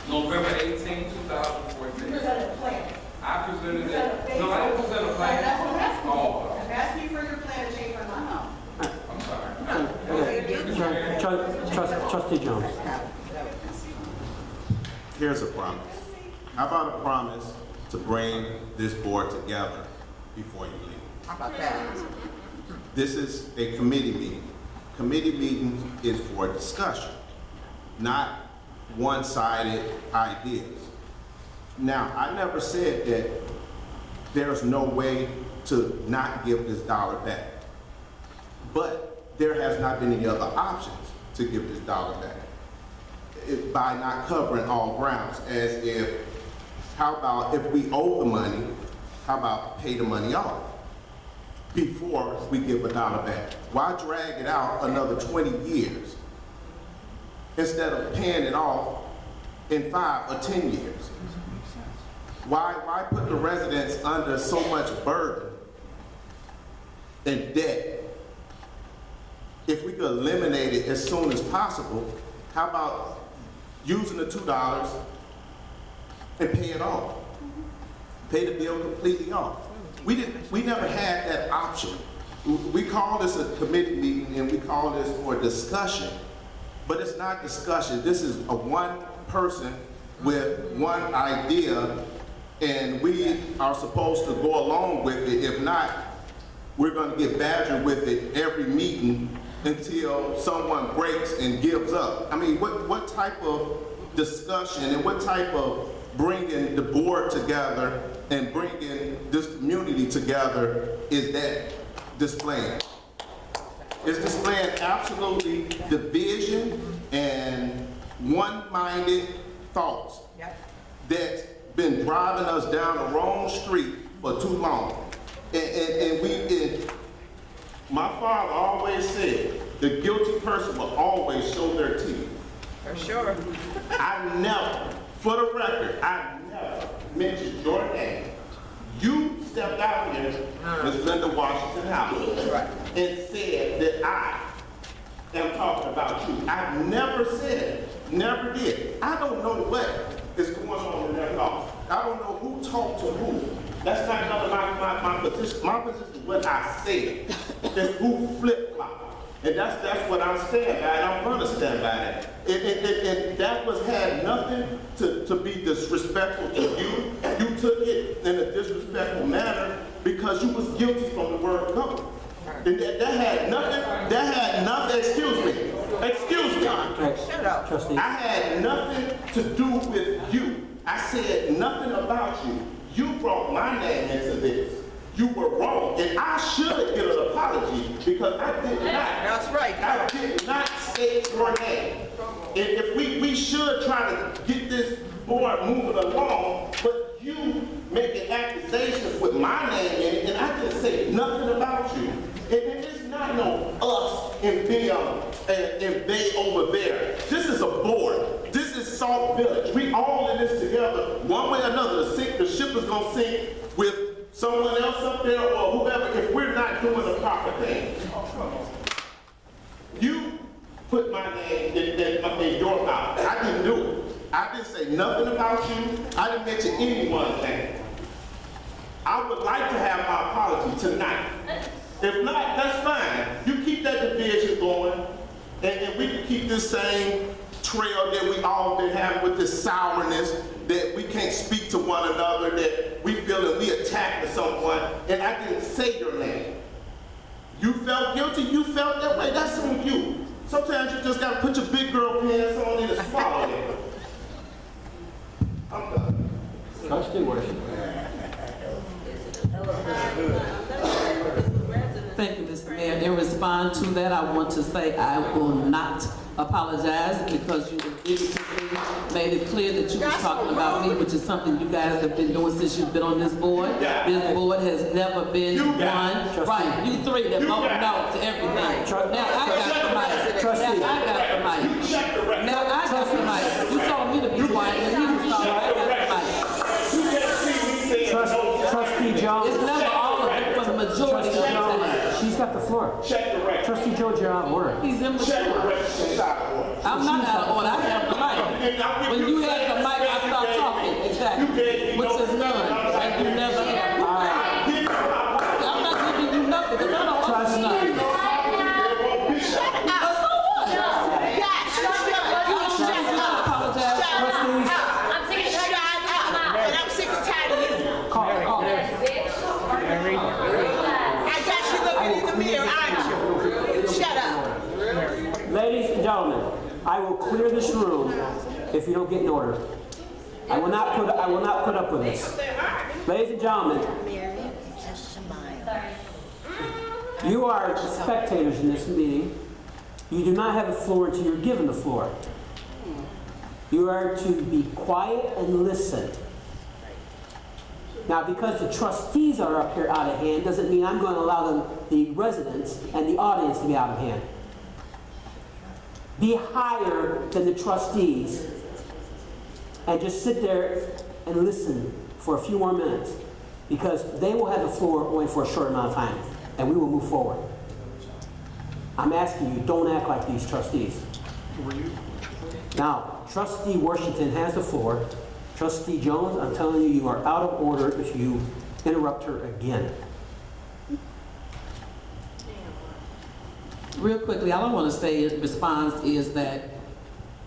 November 18, You 2014. presented a plan. I presented it. No, I didn't present a plan. That's what I'm asking you. Oh, I'm asking you for your plan to change my mind. I'm sorry. Trustee Jones. Here's a promise. How about a promise to bring this board together before you leave? How about that? This is a committee meeting. Committee meeting is for discussion, not one-sided ideas. Now, I never said that there's no way to not give this dollar back. But there has not been any other options to give this dollar back by not covering all grounds, as if, how about if we owe the money, how about pay the money off before we give a dollar back? Why drag it out another 20 years instead of paying it off in 5 or 10 years? Why put the residents under so much burden and debt? If we could eliminate it as soon as possible, how about using the $2 and pay it off? Pay the bill completely off. We never had that option. We call this a committee meeting and we call this for discussion, but it's not discussion. This is a one person with one idea, and we are supposed to go along with it. If not, we're going to get badgered with it every meeting until someone breaks and gives up. I mean, what type of discussion and what type of bringing the board together and bringing this community together is that displaying? It's displaying absolutely division and one-minded thoughts that's been driving us down the wrong street for too long. And my father always said, the guilty person will always show their teeth. For sure. I never, for the record, I never mentioned your name. You stepped out here, Ms. Linda Washington House, and said that I am talking about you. I never said, never did. I don't know what is going on in their thoughts. I don't know who talked to who. That's not none of my position. My position is what I said. That's who flip-flop. And that's what I'm standing by, and I'm going to stand by that. And that had nothing to be disrespectful to you. You took it in a disrespectful manner because you was guilty from the word go. And that had nothing, excuse me. Shut up. Trustee. I had nothing to do with you. I said nothing about you. You brought my name into this. You were wrong, and I should get an apology because I did not. That's right. I did not state your name. And if we should try to get this board moving along, but you making accusations with my name in it, and I didn't say nothing about you. And it's not no us and them and they over there. This is a board. This is Sauk Village. We all in this together, one way or another. The ship is gonna sink with someone else up there or whoever if we're not doing the proper thing. You put my name in your mouth. I didn't do it. I didn't say nothing about you. I didn't mention anyone's name. I would like to have my apology tonight. If not, that's fine. You keep that division going, and we can keep this same trail that we all been having with this sourness, that we can't speak to one another, that we feel that we attacked someone, and I didn't say your name. You felt guilty, you felt that way, that's on you. Sometimes you just gotta put your big girl pants on and swallow it. I'm done. Trustee Worship. Thank you, Mr. Mayor. In response to that, I want to say I will not apologize because you immediately made it clear that you was talking about me, which is something you guys have been doing since you've been on this board. This board has never been one. Right, you three that vote no to everything. Now I got somebody. Now I got the mic. Now I got the mic. You told me to be quiet, and he was talking. I got the mic. Trustee Jones. It's never all of it for the majority of the time. She's got the floor. Trustee Jones, you're out of order. He's immature. I'm not out of order. I have the mic. When you had the mic, I stopped talking. Exactly. Which is none. And you never have. All right. I'm not giving you nothing because I don't want Trustee. nothing. Ladies and gentlemen, I will clear this room if you don't get in order. I will not put up with this. Ladies and gentlemen, you are spectators in this meeting. You do not have the floor until you're given the floor. You are to be quiet and listen. Now, because the trustees are up here out of hand, doesn't mean I'm going to allow the residents and the audience to be out of hand. Be higher than the trustees and just sit there and listen for a few more minutes, because they will have the floor only for a short amount of time, and we will move forward. I'm asking you, don't act like these trustees. Now, Trustee Washington has the floor. Trustee Jones, I'm telling you, you are out of order if you interrupt her again. Real quickly, all I want to say in response is that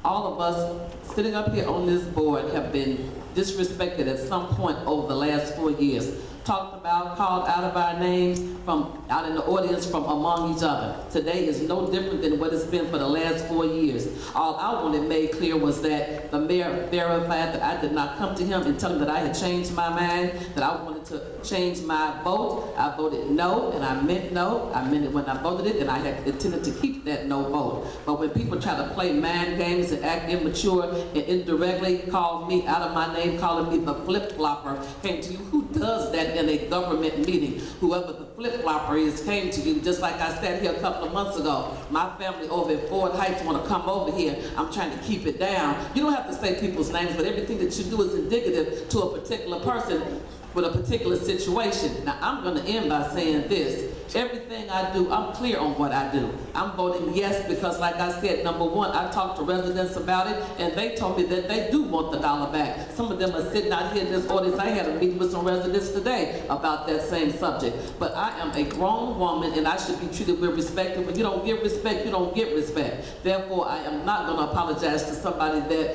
all of us sitting up here on this board have been disrespected at some point over the last 4 years. Talked about, called out of our names from out in the audience from among each other. Today is no different than what it's been for the last 4 years. All I wanted made clear was that the mayor verified that I did not come to him and tell him that I had changed my mind, that I wanted to change my vote. I voted no, and I meant no. I meant it when I voted it, and I had intended to keep that no vote. But when people try to play mind games and act immature and indirectly call me out of my name, calling me the flip-flopper, came to you, who does that in a government meeting? Whoever the flip-flopper is came to you, just like I sat here a couple of months ago. My family over at Ford Heights want to come over here. I'm trying to keep it down. You don't have to say people's names, but everything that you do is indicative to a particular person with a particular situation. Now, I'm going to end by saying this. Everything I do, I'm clear on what I do. I'm voting yes because, like I said, number one, I talked to residents about it, and they told me that they do want the dollar back. Some of them are sitting out here in this audience. I had a meeting with some residents today about that same subject. But I am a grown woman, and I should be treated with respect. And when you don't give respect, you don't get respect. Therefore, I am not going to apologize to somebody that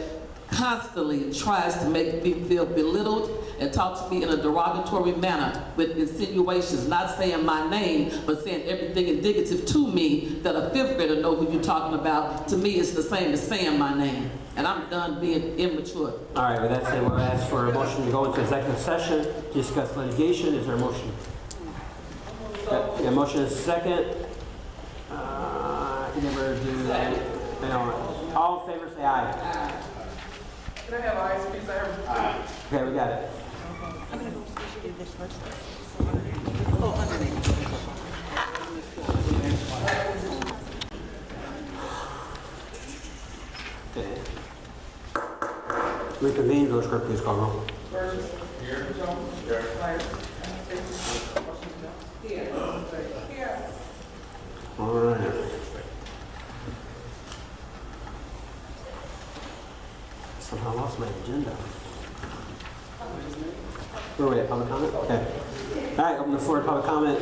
constantly tries to make me feel belittled and talk to me in a derogatory manner with insinuations, not saying my name, but saying everything indicative to me that a fifth grader know who you're talking about. To me, it's the same as saying my name. And I'm done being immature. All right, with that said, we'll ask for a motion to go into executive session to discuss litigation. Is there a motion? Yeah, motion is second. You never do that. All in favor, say aye. Can I have ice, please? Okay, we got it. Okay. Reconvene, village clerk, please call roll. Here. Here. All right. Somehow lost my agenda. Where are we at? Public comment? Okay. All right, open the floor to public comment.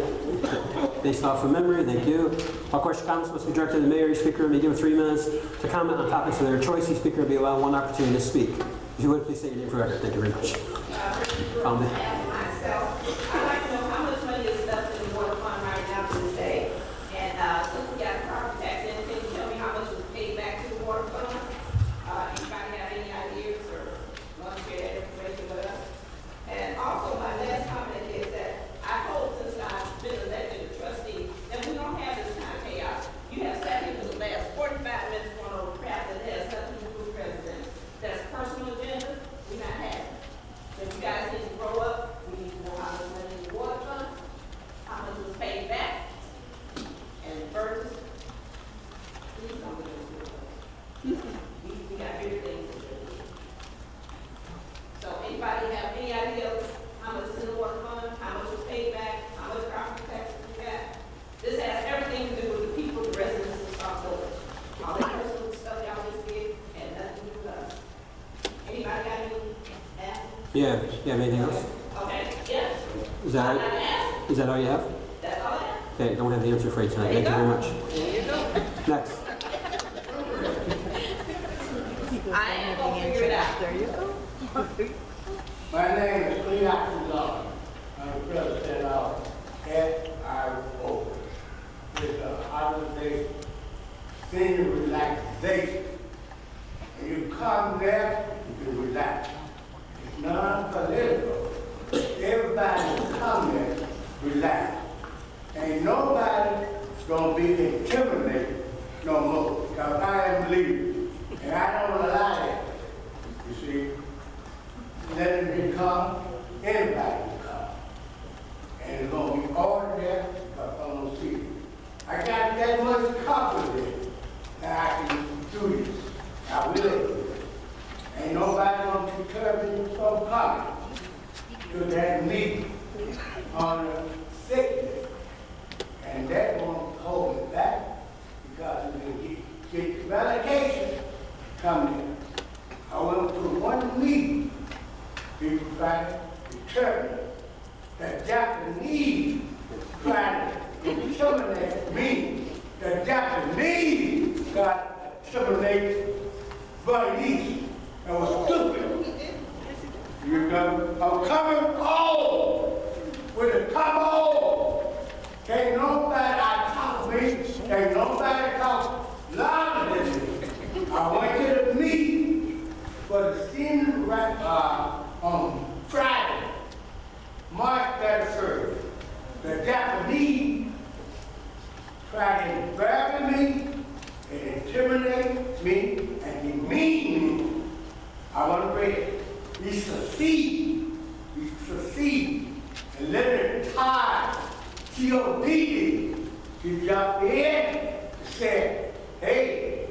Based off of memory, thank you. All question comments must be directed to the mayor. Each speaker may give 3 minutes to comment on topics of their choice. Each speaker will be allowed 1 opportunity to speak. If you would, please state your name for record. Thank you very much. Found it. I'd like to know how much money is left in the water fund right now to this day. And since we got property tax in, can you tell me how much was paid back to the water fund? Anybody have any ideas or want to share that information with us? And also, my last comment is that I hope, since I've been elected a trustee, that we don't have this kind of chaos. You have sat here for the last 45 minutes going over crap that has nothing to do with presidents. That's personal agenda. We're not having. So you guys need to grow up. We need to know how much money We got bigger things to do. So anybody have any idea how much is in the water fund, how much was paid back, how much property taxes we got? This has everything to do with the people, the residents of Sauk Village. All that personal stuff y'all just did had nothing to do with us. Anybody got any answers? Yeah, you have anything else? Okay, yes. Is I'm that, not asking. is that all you have? That's all I have. Okay, don't have the answer for you tonight. There you Thank you very much. There you go. Next. I am gonna figure it out. There you go. My name is P.L.A.N. I'm president of FIO. It's a holiday senior relaxation. And you come there, you can relax. It's non-political. Everybody come there, relax. Ain't nobody gonna be intimidated no more, because I am leaving. And I don't allow it, you see. Let it become, anybody can come. And it's gonna be all there, but I'm gonna see it. I got that much confidence that I can do this. I will do it. Ain't nobody gonna deter me from coming to that meeting on the sickness. And that won't hold me back, because we get medication coming in. I went to one meeting, people trying to determine the Japanese trying to intimidate me. The Japanese got intimidated by these. That was stupid. You know, I'm coming home with a come home. Can't nobody talk me. Can't nobody talk louder than me. I went to the meeting for the senior on Friday, March 31st. The Japanese tried to embarrass me and intimidate me and demean me. I want to read it. We succeed. And let it tie T.O.D. She jumped in and said, hey,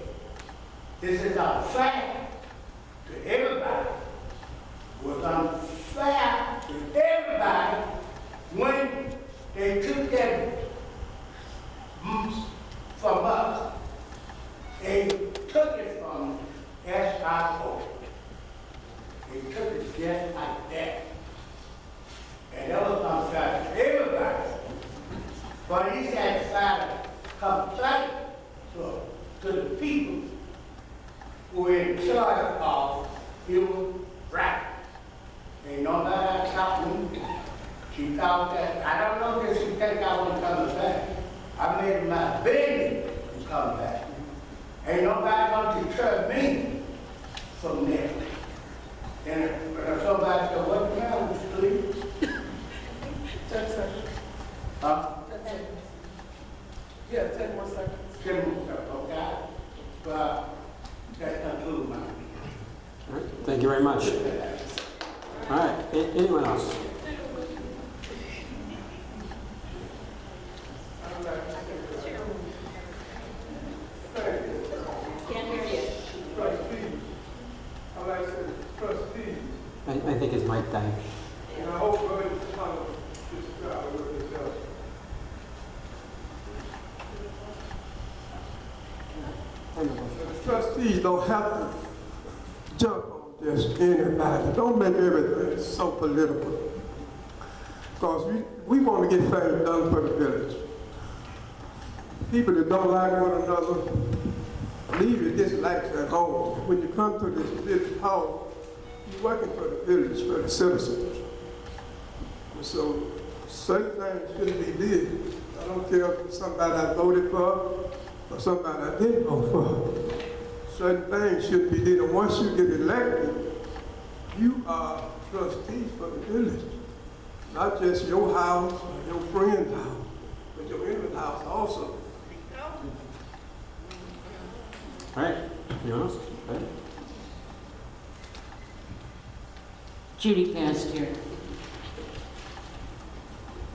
this is unfair to everybody. It was unfair to everybody when they took that from us. They took it from SIO. They took it just like that. And that was unfair to everybody. But he had decided to complain to the people who were in charge of human rights. Ain't nobody stopped me. She thought that, I don't know if she think I was coming back. I made it my business to come back. Ain't nobody gonna deter me from there. And if somebody said, what the matter with you, please? 10 seconds. Huh? 10 seconds. Yeah, 10 more seconds. 10 more seconds, okay? But that concludes my meeting. All right, thank you very much. All right, anyone else? Can't hear you. Trustees, I think it's Mike Dyke. and I hope God is kind of this with this else. The trustees don't have to jump on just anybody. Don't make everything so political. Because we want to get things done for the village. People that don't like one another, leave your dislikes at home. When you come to this village hall, you're working for the village, for the citizens. And so certain things shouldn't be did. I don't care if somebody I voted for or somebody I didn't vote for. Certain things should be did. And once you get elected, you are trustees for the village. Not just your house or your friend's house, but your in house also. All right, anyone else? All right. Judy Pasteur.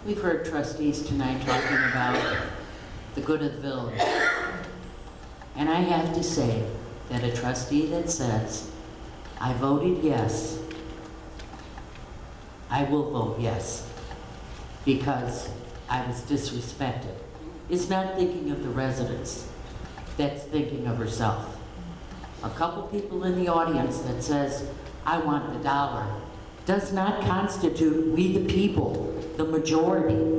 We've heard trustees tonight talking about the good of the village. And I have to say, that a trustee that says, I voted yes, I will vote yes, because I was disrespected, is not thinking of the residents, that's thinking of herself. A couple people in the audience that says, I want the dollar, does not constitute we the people, the majority.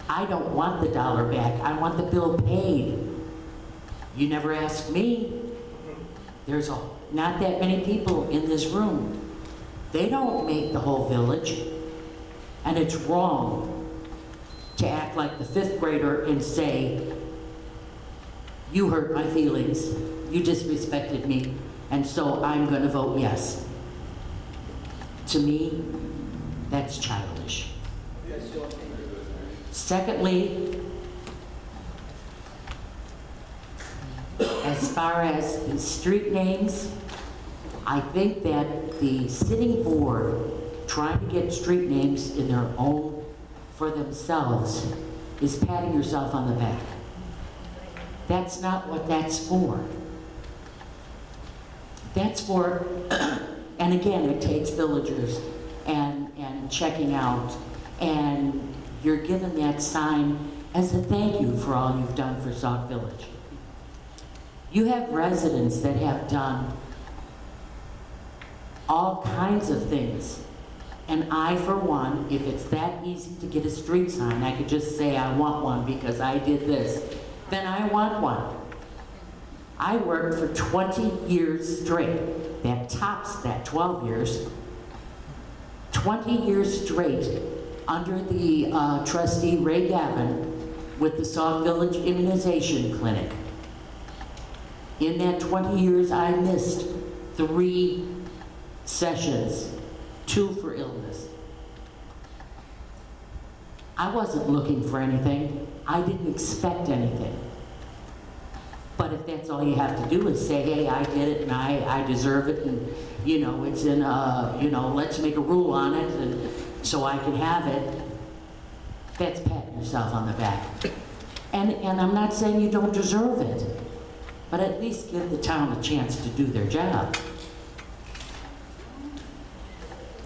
I don't want the dollar back, I want the bill paid. You never asked me. There's not that many people in this room. They don't make the whole village. And it's wrong to act like the 5th grader and say, you hurt my feelings, you disrespected me, and so I'm gonna vote yes. To me, that's childish. Secondly, as far as the street names, I think that the sitting board trying to get street names in their own for themselves is patting yourself on the back. That's not what that's for. That's for, and again, it takes villagers and checking out, and you're given that sign as a thank you for all you've done for Sauk Village. You have residents that have done all kinds of things. And I, for one, if it's that easy to get a street sign, I could just say I want one because I did this, then I want one. I worked for 20 years straight. That tops that 12 years. 20 years straight under the trustee Ray Gavin with the Sauk Village Immunization Clinic. In that 20 years, I missed 3 sessions, 2 for illness. I wasn't looking for anything. I didn't expect anything. But if that's all you have to do is say, hey, I did it and I deserve it, and you know, it's in let's make a rule on it and so I can have it, that's patting yourself on the back. And I'm not saying you don't deserve it, but at least give the town a chance to do their job.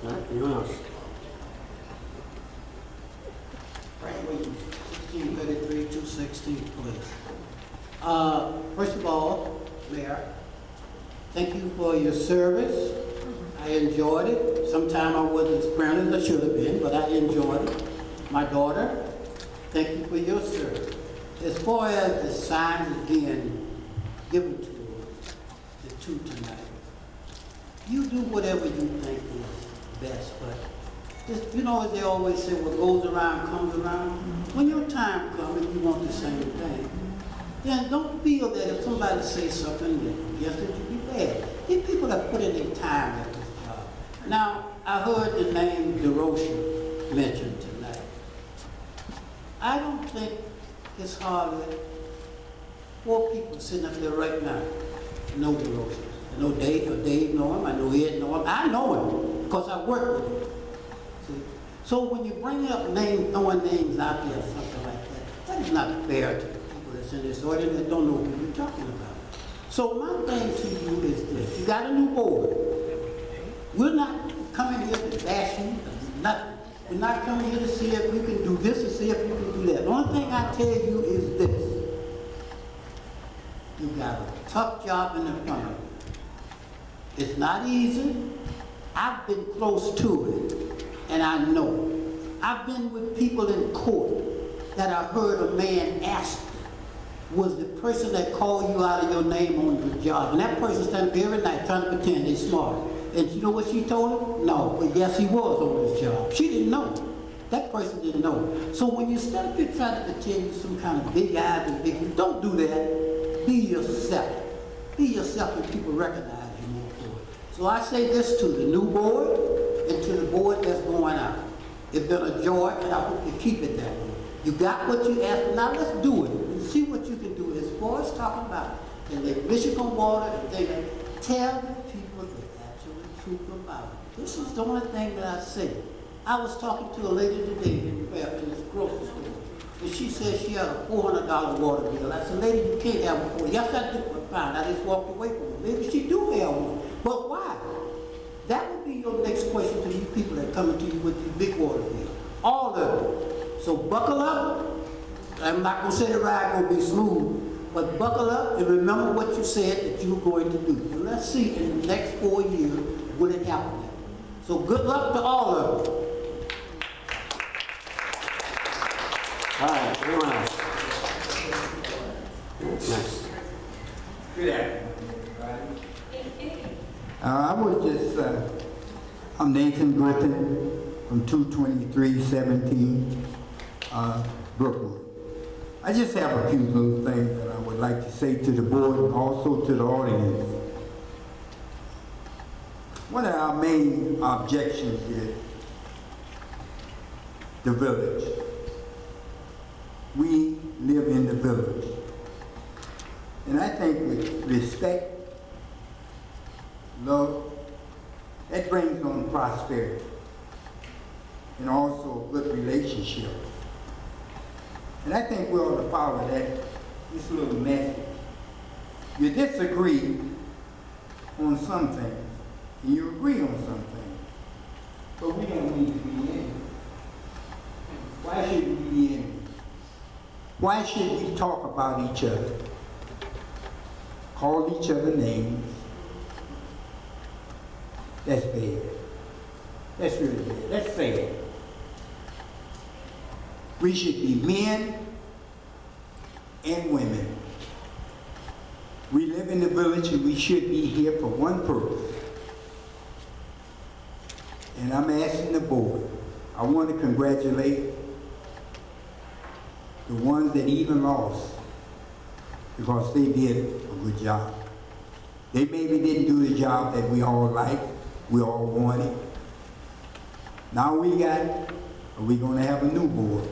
All right, anyone else? Frank Williams, 1633, 216, please. First of all, Mayor, thank you for your service. I enjoyed it. Sometimes I wasn't as proud as I should have been, but I enjoyed it. My daughter, thank you for your service. As far as the signs being given to the 2 tonight, you do whatever you think is best, but just, you know, as they always say, what goes around comes around. When your time comes and you want the same thing, then don't feel that if somebody says something that yes, it should be bad. These people have put in their time at this job. Now, I heard the name DeRocha mentioned tonight. I don't think it's hardly 4 people sitting up there right now know DeRocha. I know Dave know him, I know Ed know him. I know him because I work with him. See? So when you bring up names, throwing names out there, something like that, that is not fair to people that's in this audience that don't know who you're talking about. So my thing to you is this: you got a new board. We're not coming here to bash you, nothing. We're not coming here to see if we can do this or see if you can do that. The only thing I tell you is this: you got a tough job in the front of you. It's not easy. I've been close to it, and I know. I've been with people in court that I heard a man ask, was the person that called you out of your name on your job. And that person standing there every night trying to pretend they're smart. And you know what she told him? No, but yes, he was on his job. She didn't know. That person didn't know. So when you start to try to pretend you're some kind of big eyes and big, don't do that. Be yourself. Be yourself and people recognize you more for it. So I say this to the new board and to the board that's going out. It's been a joy, and I hope you keep it that way. You got what you asked for. Now let's do it and see what you can do. As far as talking about it, and the Michigan water and things, tell the people the actual truth about it. This is the only thing that I say. I was talking to a lady today in this grocery store. and she said she had a $400 water bill. I said, lady, you can't have a $400. Yes, I do. Well, fine, I just walked away from her. Maybe she do have one, but why? That would be your next question to you people that come to you with these big water bills. All of them. So buckle up. I'm not gonna say the ride will be smooth, but buckle up and remember what you said that you were going to do. And let's see in the next 4 years will it happen. So good luck to all of you. All right, anyone else? Next. Good afternoon. I was just, I'm Nathan Griffin from 22317 Brookwood. I just have a few little things that I would like to say to the board and also to the audience. One of our main objections is the village. We live in the village. And I think with respect, love, that brings on prosperity and also a good relationship. And I think we ought to follow this little message. You disagree on some things, and you agree on some things, but we don't need to be enemies. Why should we be enemies? Why should we talk about each other? Call each other names? That's bad. That's really bad. That's sad. We should be men and women. We live in the village and we should be here for one purpose. And I'm asking the board, I want to congratulate the ones that even lost because they did a good job. They maybe didn't do the job that we all liked, we all wanted. Now we're going to have a new board.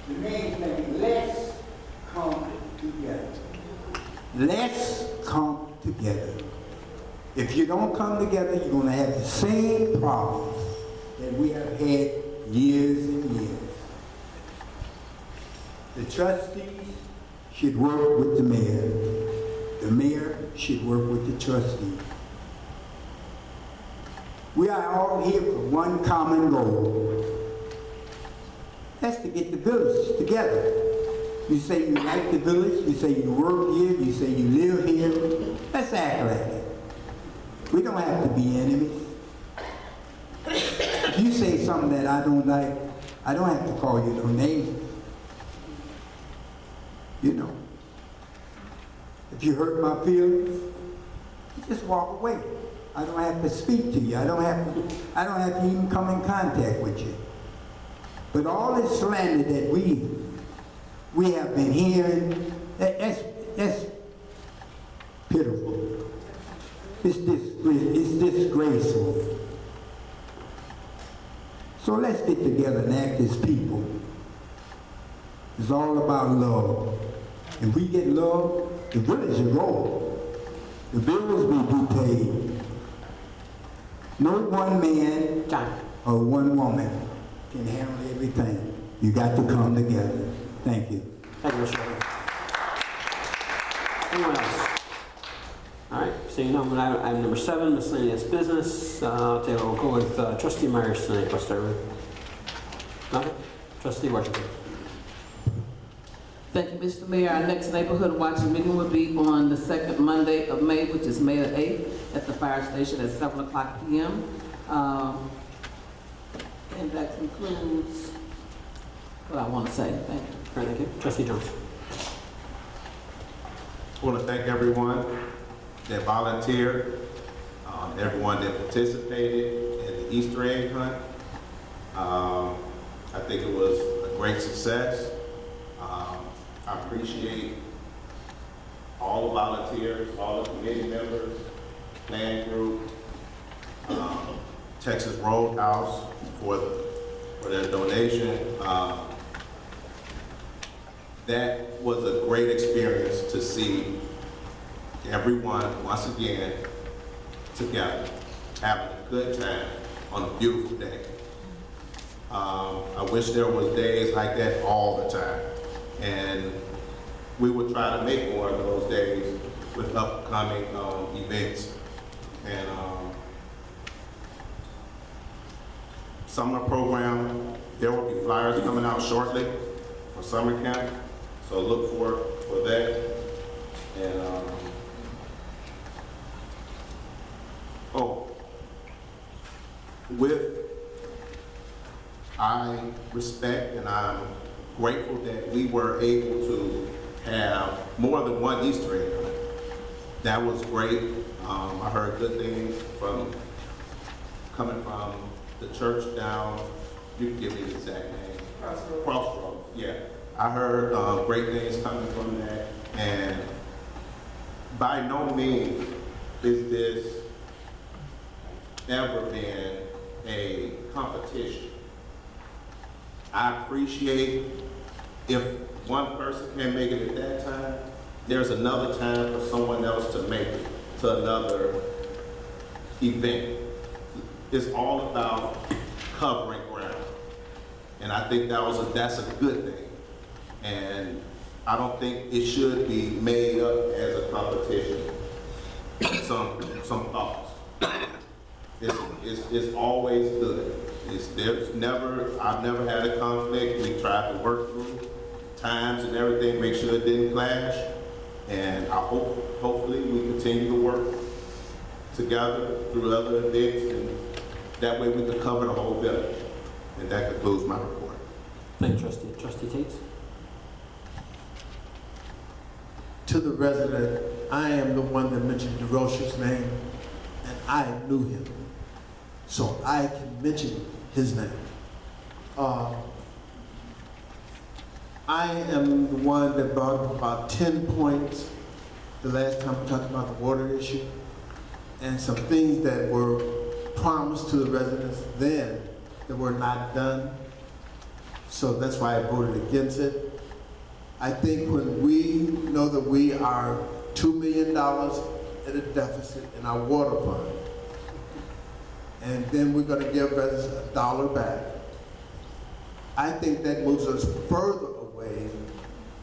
The main thing, let's come together. Let's come together. If you don't come together, you're going to have the same problems that we have had years and years. The trustees should work with the mayor. The mayor should work with the trustees. We are all here for one common goal. That's to get the villages together. You say you like the village, you say you work here, you say you live here. Let's act like it. We don't have to be enemies. If you say something that I don't like, I don't have to call you no name. You know. If you hurt my feelings, you just walk away. I don't have to speak to you. I don't have to even come in contact with you. But all this slander that we have been hearing, that's pitiful. It's disgraceful. So let's get together and act as people. It's all about love. If we get love, the village will go. The bills will be paid. No one man or one woman can handle everything. You got to come together. Thank you. Thank you, Mr. Shepard. Anyone else? All right, seeing none, item number 7, miscellaneous business. We'll go with Trustee Myers tonight. Let's start with. Nothing? Trustee Washington. Thank you, Mr. Mayor. Our next neighborhood watch meeting will be on the second Monday of May, which is May the 8th, at the fire station at 7 o'clock p.m. And that concludes what I want to say. Thank you. All right, thank you. Trustee Jones. I want to thank everyone that volunteered, everyone that participated in the Easter egg hunt. I think it was a great success. I appreciate all the volunteers, all the committee members, P.L.A.N group, Texas Roadhouse for their donation. That was a great experience to see everyone, once again, together, having a good time on a beautiful day. I wish there was days like that all the time. And we would try to make more of those days with upcoming events. And summer program, there will be flyers coming out shortly for summer camp. So look for that. And I respect and I'm grateful that we were able to have more than one Easter egg. That was great. I heard good things coming from the church down, you can give me the exact name. Crossroads, yeah. I heard great things coming from that, and by no means is this ever been a competition. I appreciate if one person can't make it at that time, there's another time for someone else to make it to another event. It's all about covering ground. And I think that's a good thing. And I don't think it should be made up as a competition. Some thoughts. It's always good. I've never had a conflict. We tried to work through times and everything, make sure it didn't clash. And I hopefully we continue to work together through other events, and that way we can cover the whole village. And that concludes my report. Thank you, Trustee. Trustee Tate? To the resident, I am the one that mentioned DeRoche's name, and I knew him. So I can mention his name. I am the one that brought up about 10 points the last time we talked about the water issue, and some things that were promised to the residents then that were not done. So that's why I voted against it. I think when we know that we are $2 million at a deficit in our water fund, and then we're going to give residents $1 back, I think that moves us further away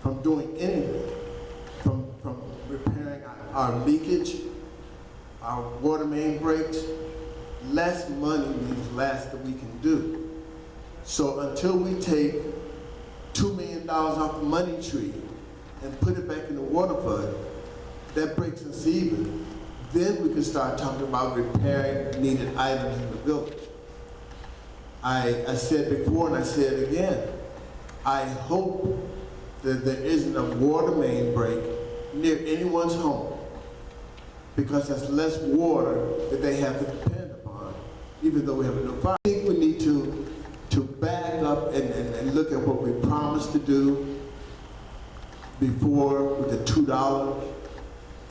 from doing anything, from repairing our leakage, our water main breaks. Less money means less that we can do. So until we take $2 million off the money tree and put it back in the water fund, that breaks us even. Then we can start talking about repairing needed items in the village. I said before and I say it again, I hope that there isn't a water main break near anyone's home, because that's less water that they have to depend upon, even though we have a new fire. I think we need to back up and look at what we promised to do before with the $2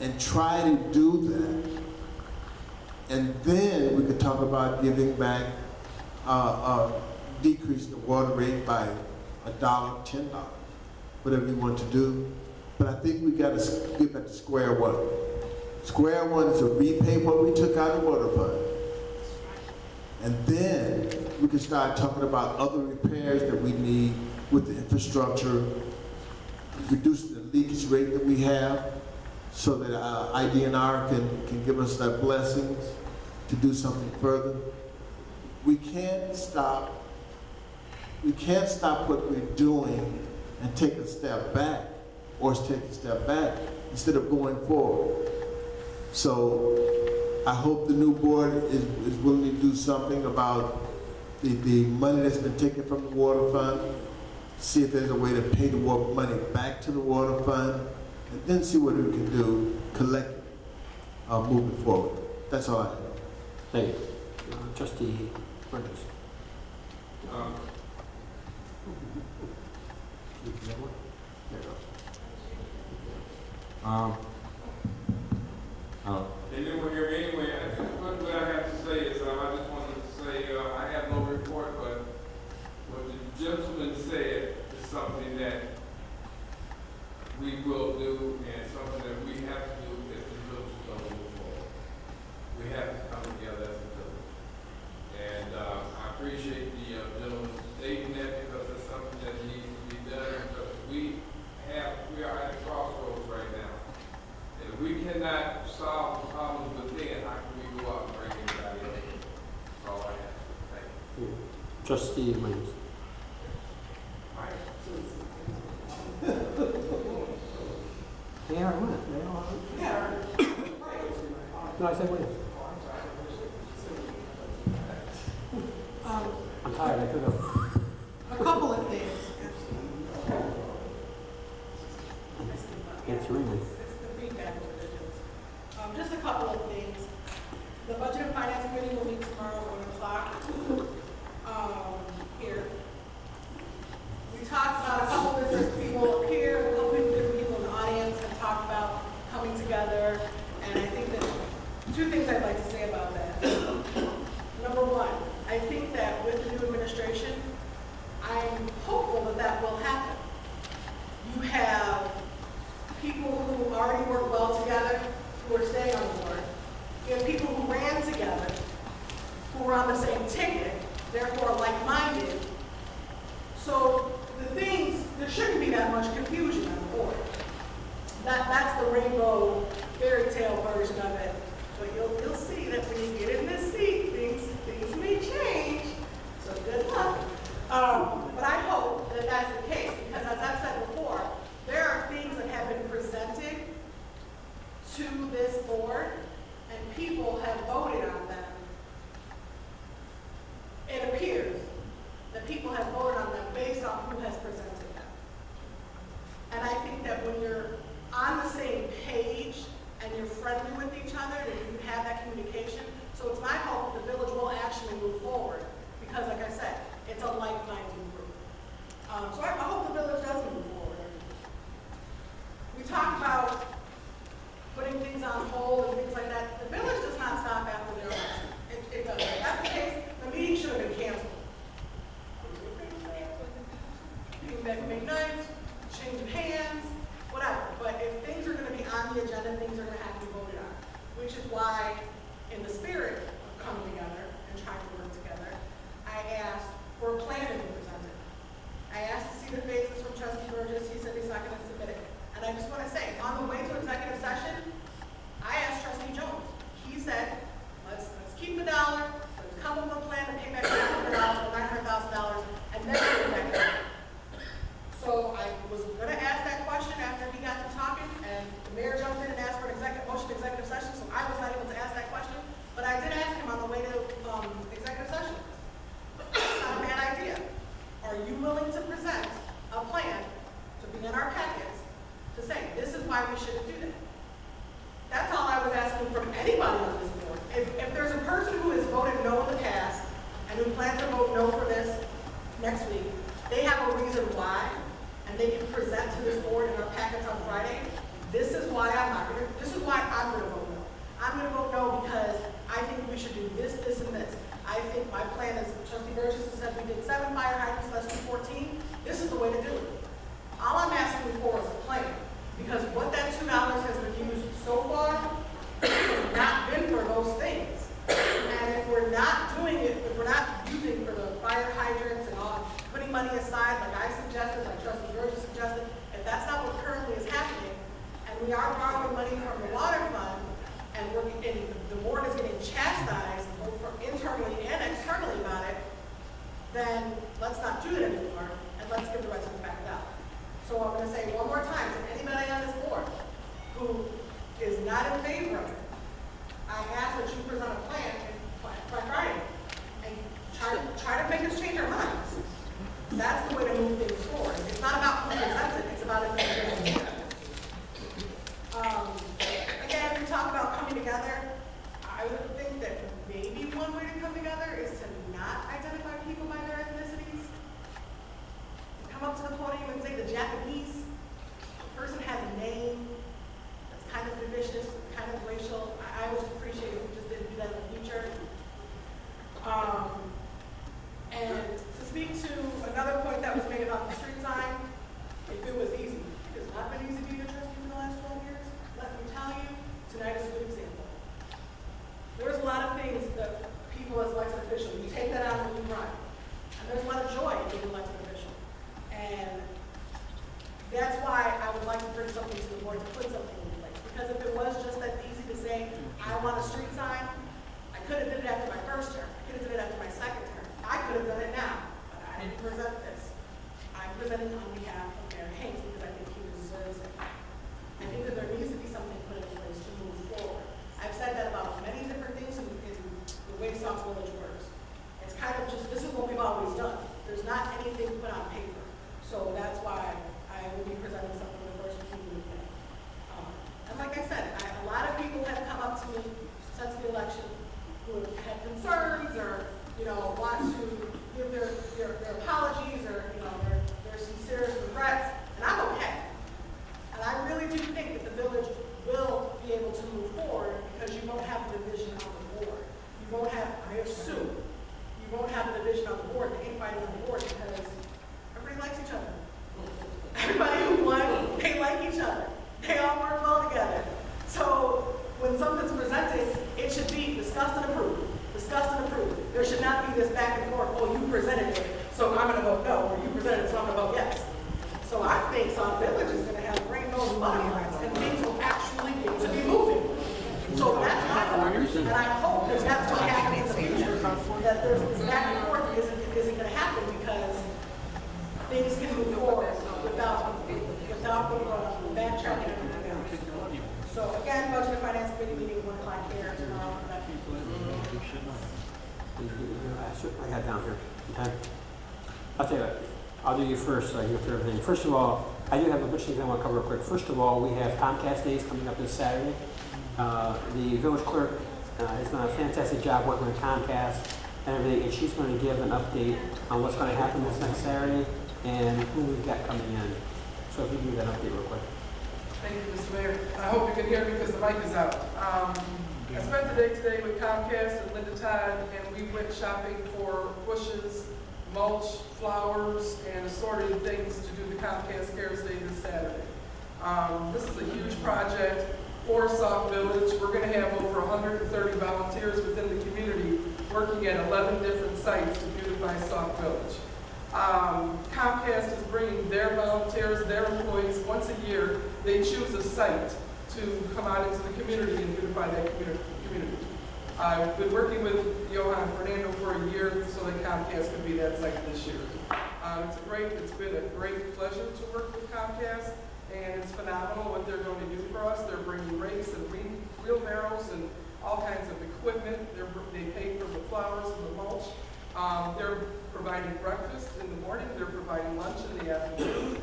and try to do that. And then we could talk about giving back, decrease the water rate by $1, $10, whatever you want to do. But I think we got to get back to square one. Square one is to repay what we took out of the water fund. And then we can start talking about other repairs that we need with the infrastructure, reducing the leakage rate that we have, so that IDNR can give us their blessings to do something further. We can't stop what we're doing and take a step back, or take a step back instead of going forward. So I hope the new board is willing to do something about the money that's been taken from the water fund, see if there's a way to pay the money back to the water fund, and then see what we can do collectively moving forward. That's all I have. Thank you. Trustee Bridges. They didn't hear me anyway. I think what I have to say is, I just wanted to say, I have no report, but what the gentleman said is something that we will do, and something that we have to do as the village is going to move forward. We have to come together as a village. And I appreciate the gentleman's we are at a crossroads right now. And if we cannot solve the problems within, how can we go out and bring anybody else? That's all I have. Thank you. Trustee Williams. They are what? They all are? Yeah. No, I said Williams. I'm tired, I could go. A couple of things. It's ringing. It's the feedback provisions. Just a couple of things. The Budget and Finance Committee will meet tomorrow at 1 o'clock. Here. We talked about a couple of different people up here, a couple of different people in the audience have talked about coming together. And I think that two things I'd like to say about that. Number one, I think that with the new administration, I'm hopeful that that will happen. You have people who already work well together, who are staying on the board. You have people who ran together, who are on the same ticket, therefore like-minded. So there shouldn't be that much confusion on the board. That's the rainbow fairy tale version of it. But you'll see that when you get in this seat, things may change. So good luck. But I hope that that's the case, because as I've said before, there are things that have been presented to this board, and people have voted on them. It appears that people have voted on them based on who has presented them. And I think that when you're on the same page and you're friendly with each other, that you can have that communication. So it's my hope the village will actually move forward, because like I said, it's a like-minded group. So I hope the village does move forward. We talked about putting things on hold and things like that. The village does not stop after the election. It doesn't. If that's the case, the meeting should have been canceled. Being back May 9th, change of hands, whatever. But if things are going to be on the agenda, things are going to have to be voted on. Which is why, in the spirit of coming together and trying to work together, I asked for a plan to be presented. I asked to see the phases from Trustee Burgess. He said he's not going to submit it. And I just want to say, on the way to executive session, I asked Trustee Jones. He said, let's keep the dollar, let's come up with a plan to pay back $900,000, and then we'll back to it. So I was going to ask that question after he got to talking, and the mayor jumped in and asked for an motion to executive session, so I was not able to ask that question. But I did ask him on the way to executive session. It's not a bad idea. Are you willing to present a plan to be in our packets to say, this is why we shouldn't do that? That's all I was asking from anybody on this board. If there's a person who has voted no in the past and who plans to vote no for this next week, they have a reason why, and they can present to this board in our packets on Friday. This is why I'm going to vote no. I'm going to vote no because I think we should do this, this, and this. I think my plan is, Trustee Burgess has said we did 7 fire hydrants, let's do 14. This is the way to do it. All I'm asking for is a plan, because what that $2 has been used so far has not been for those things. And if we're not doing it, if we're not using for the fire hydrants and all, putting money aside like I suggested, like Trustee Burgess suggested, if that's not what currently is happening, and we are borrowing money from the water fund, and the board is getting chastised both internally and externally about it, then let's not do that anymore, and let's give the residents back the dollar. So I'm going to say one more time to anybody on this board who is not in favor of it, I ask that you present a plan by Friday and try to make us change our minds. That's the way to move things forward. It's not about who presents it, it's about it being good. Again, we talk about coming together. I would think that maybe one way to come together is to not identify people by their ethnicities. To come up to the podium and say the Japanese person has a name that's kind of vicious, kind of racial. I would appreciate if we just didn't do that in the future. And to speak to another point that was made about the street sign, if it was easy, That's why I would like to bring something to the board to put something in place. Because if it was just that easy to say, I want a street sign, I could have did it after my first term. I could have did it after my second term. I could have done it now, but I didn't present this. I'm presenting on behalf of Mayor Haynes because I think he deserves it. I think that there needs to be something put in place to move forward. I've said that about many different things in the way Sauk Village works. It's kind of just, this is what we've always done. There's not anything put on paper. So that's why I will be presenting something the first meeting of May. And like I said, a lot of people have come up to me since the election who have had concerns or, want to give their apologies or, their sincere regrets. And I'm okay. And I really do think that the village will be able to move forward because you won't have a division on the board. You won't have, I assume, you won't have a division on the board, the infighting on the board because everybody likes each other. Everybody who won, they like each other. They all work well together. So when something's presented, it should be discussed and approved. Discussed and approved. There should not be this back and forth, oh, you presented it, so I'm going to vote no, or you presented it, so I'm going to vote yes. So I think Sauk Village is going to have brain, nose, and body lines, and things will actually get to be moving. So that's my hope, and I hope that that's what happens in the future, that there's this back and forth isn't going to happen because things can move forward without the backtracking and everything else. So again, Budget and Finance Committee meeting 1 o'clock here tomorrow. I got down here. Okay. I'll tell you what. I'll do you first so I can go through everything. First of all, I do have a bunch of things I want to cover real quick. First of all, we have Comcast Days coming up this Saturday. The village clerk has done a fantastic job working with Comcast and everything, and she's going to give an update on what's going to happen this next Saturday and who we've got coming in. So if you can give that update real quick. Thank you, Mr. Mayor. I hope you can hear me because the mic is out. I spent the day today with Comcast and Linda Todd, and we went shopping for bushes, mulch, flowers, and assorted things to do the Comcast Cares Day this Saturday. This is a huge project for Sauk Village. We're going to have over 130 volunteers within the community working at 11 different sites to beautify Sauk Village. Comcast is bringing their volunteers, their employees, once a year. They choose a site to come out into the community and beautify that community. I've been working with Johan Fernando for a year so that Comcast can be that site this year. It's been a great pleasure to work with Comcast, and it's phenomenal what they're going to do for us. They're bringing rakes and wheelbarrows and all kinds of equipment. They pay for the flowers and the mulch. They're providing breakfast in the morning. They're providing lunch in the afternoon.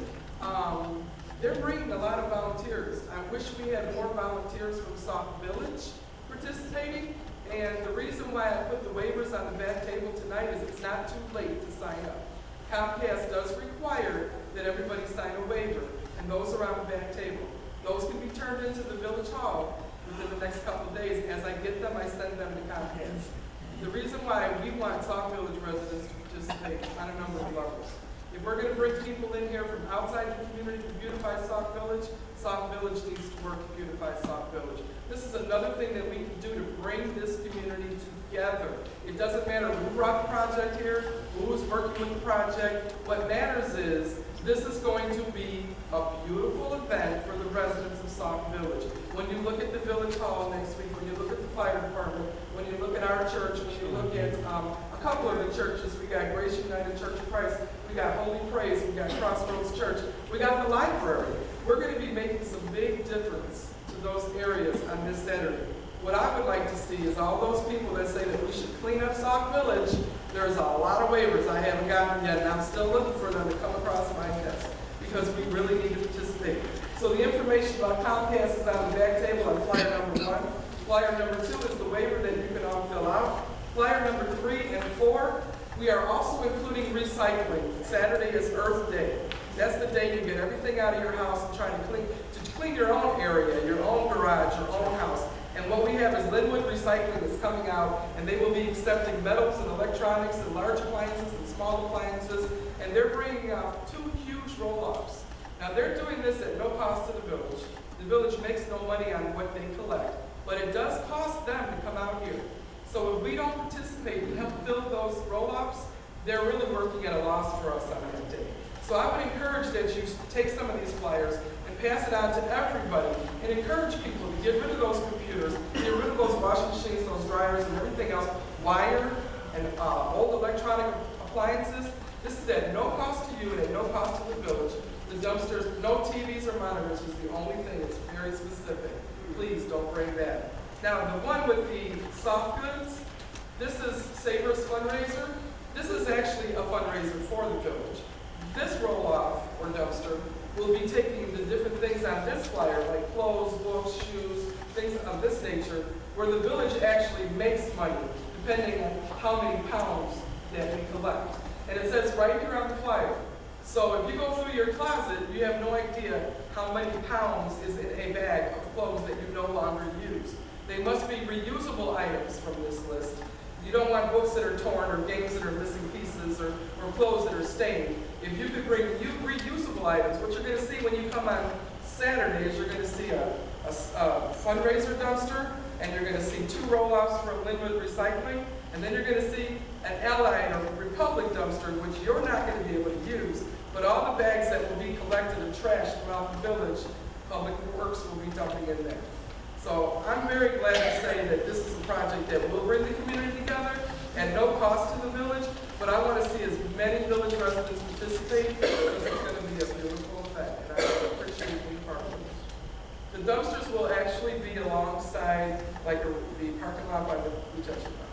They're bringing a lot of volunteers. I wish we had more volunteers from Sauk Village participating. And the reason why I put the waivers on the back table tonight is it's not too late to sign up. Comcast does require that everybody sign a waiver, and those are on the back table. Those can be turned into the Village Hall within the next couple of days. As I get them, I send them to Comcast. The reason why we want Sauk Village residents to participate on a number of levels. If we're going to bring people in here from outside the community to beautify Sauk Village needs to work to beautify Sauk Village. This is another thing that we can do to bring this community together. It doesn't matter who brought the project here, who is working with the project. What matters is this is going to be a beautiful event for the residents of Sauk Village. When you look at the Village Hall next week, when you look at the fire department, when you look at our church, when you look at a couple of the churches, we got Grace United Church of Christ, we got Holy Praise, we got Crossroads Church, we got the library. We're going to be making some big difference to those areas on this Saturday. What I would like to see is all those people that say that we should clean up Sauk Village. There's a lot of waivers I haven't gotten yet, and I'm still looking for them to come across my desk because we really need to participate. So the information about Comcast is on the back table on flyer number 1. Flyer number 2 is the waiver that you can all fill out. Flyer number 3 and 4, we are also including recycling. Saturday is Earth Day. That's the day you get everything out of your house and try to clean your own area, your own garage, your own house. And what we have is Linwood Recycling is coming out, and they will be accepting metals and electronics and large appliances and small appliances, and they're bringing out 2 huge roll-offs. Now they're doing this at no cost to the village. The village makes no money on what they collect, but it does cost them to come out here. So if we don't participate and help fill those roll-offs, they're really working at a loss for us on that day. So So I would encourage that you take some of these flyers and pass it on to everybody and encourage people to get rid of those computers, get rid of those washing machines, those dryers, and everything else, wire and old electronic appliances. This is at no cost to you and at no cost to the village. The dumpsters, no TVs or monitors is the only thing. It's very specific. Please don't bring that. Now, the one with the soft goods, this is Saber's fundraiser. This is actually a fundraiser for the village. This roll-off or dumpster will be taking the different things on this flyer, like clothes, books, shoes, things of this nature, where the village actually makes money, depending on how many pounds that we collect. And it says right here on the flyer. So if you go through your closet, you have no idea how many pounds is in a bag of clothes that you no longer use. They must be reusable items from this list. You don't want books that are torn or games that are missing pieces or clothes that are stained. If you could bring reusable items, what you're going to see when you come on Saturday is you're going to see a fundraiser dumpster, and you're going to see 2 roll-offs from Linwood Recycling, and then you're going to see an Allied or Republic dumpster, which you're not going to be able to use, but all the bags that will be collected and trashed throughout the village, Public Works will be dumping in there. So I'm very glad to say that this is a project that will bring the community together at no cost to the village, but I want to see as many village residents participate because it's going to be a beautiful effect, and I appreciate being part of it. The dumpsters will actually be alongside like the parking lot by the detention pond.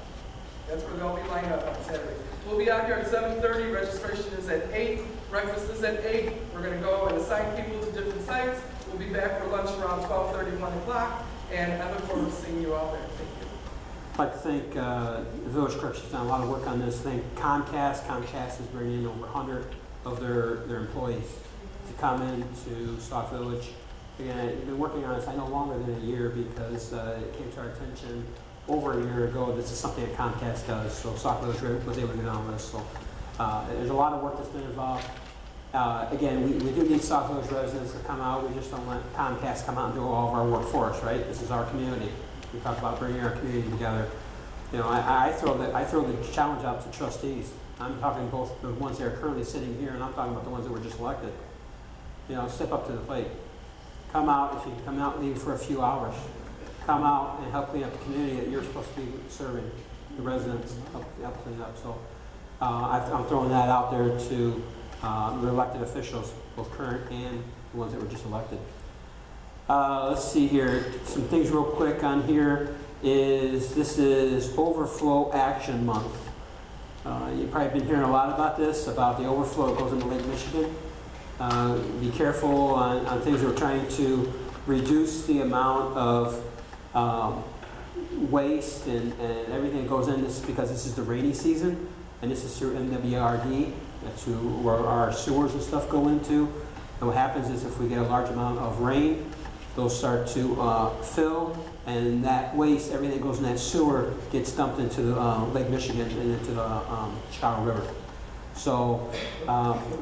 That's where they'll be lined up on Saturday. We'll be out here at 7:30. Registration is at 8. Breakfast is at 8. We're going to go and assign people to different sites. We'll be back for lunch around 12:30, 1 o'clock. And I look forward to seeing you all there. Thank you. I'd like to thank the Village Clerk's done a lot of work on this. Thank Comcast. Comcast is bringing in over 100 of their employees to come into Sauk Village. Again, I've been working on this, I know, longer than a year because it came to our attention over a year ago. This is something that Comcast does, so Sauk Village was able to get on this. So there's a lot of work that's been involved. Again, we do need Sauk Village residents to come out. We just don't let Comcast come out and do all of our work for us, right? This is our community. We talk about bringing our community together. You know, I throw the challenge out to trustees. I'm talking both the ones that are currently sitting here, and I'm talking about the ones that were just elected. You know, step up to the plate. Come out, if you can come out and leave for a few hours. Come out and help clean up the community that you're supposed to be serving, the residents, help clean up. So I'm throwing that out there to the elected officials, both current and the ones that were just elected. Let's see here, some things real quick on here this is Overflow Action Month. You've probably been hearing a lot about this, about the overflow that goes into Lake Michigan. Be careful on things that we're trying to reduce the amount of waste and everything that goes in this because this is the rainy season, and this is through MWRD. That's where our sewers and stuff go into. And what happens is if we get a large amount of rain, those start to fill, and that waste, everything that goes in that sewer, gets dumped into the Lake Michigan and into the Chicago River. So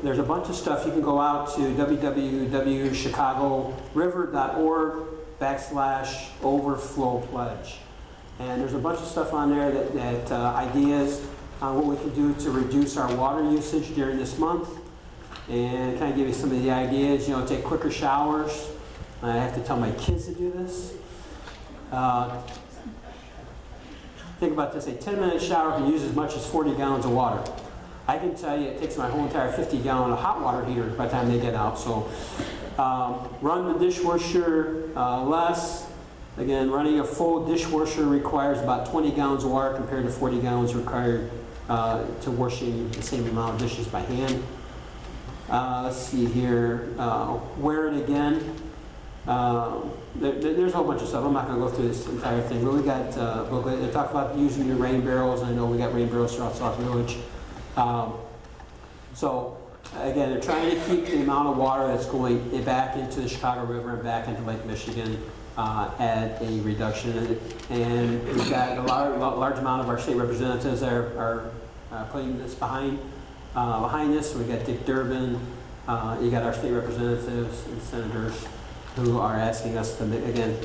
there's a bunch of stuff. You can go out to www.chicagoriver.org/overflow pledge. And there's a bunch of stuff on there that ideas on what we can do to reduce our water usage during this month. And kind of give you some of the ideas, you know, take quicker showers. I have to tell my kids to do this. Think about this, a 10-minute shower can use as much as 40 gallons of water. I can tell you it takes my whole entire 50-gallon hot water heater by the time they get out. So run the dishwasher less. Again, running a full dishwasher requires about 20 gallons of water compared to 40 gallons required to washing the same amount of dishes by hand. Let's see here. Wear it again. There's a whole bunch of stuff. I'm not going to go through this entire thing, but we got booklet. They talk about using your rain barrels. I know we got rain barrels throughout Sauk Village. So again, they're trying to keep the amount of water that's going back into the Chicago River and back into Lake Michigan at a reduction. And we've got a large amount of our state representatives that are putting this behind this. We've got Dick Durbin. You got our state representatives and senators who are asking us to, again,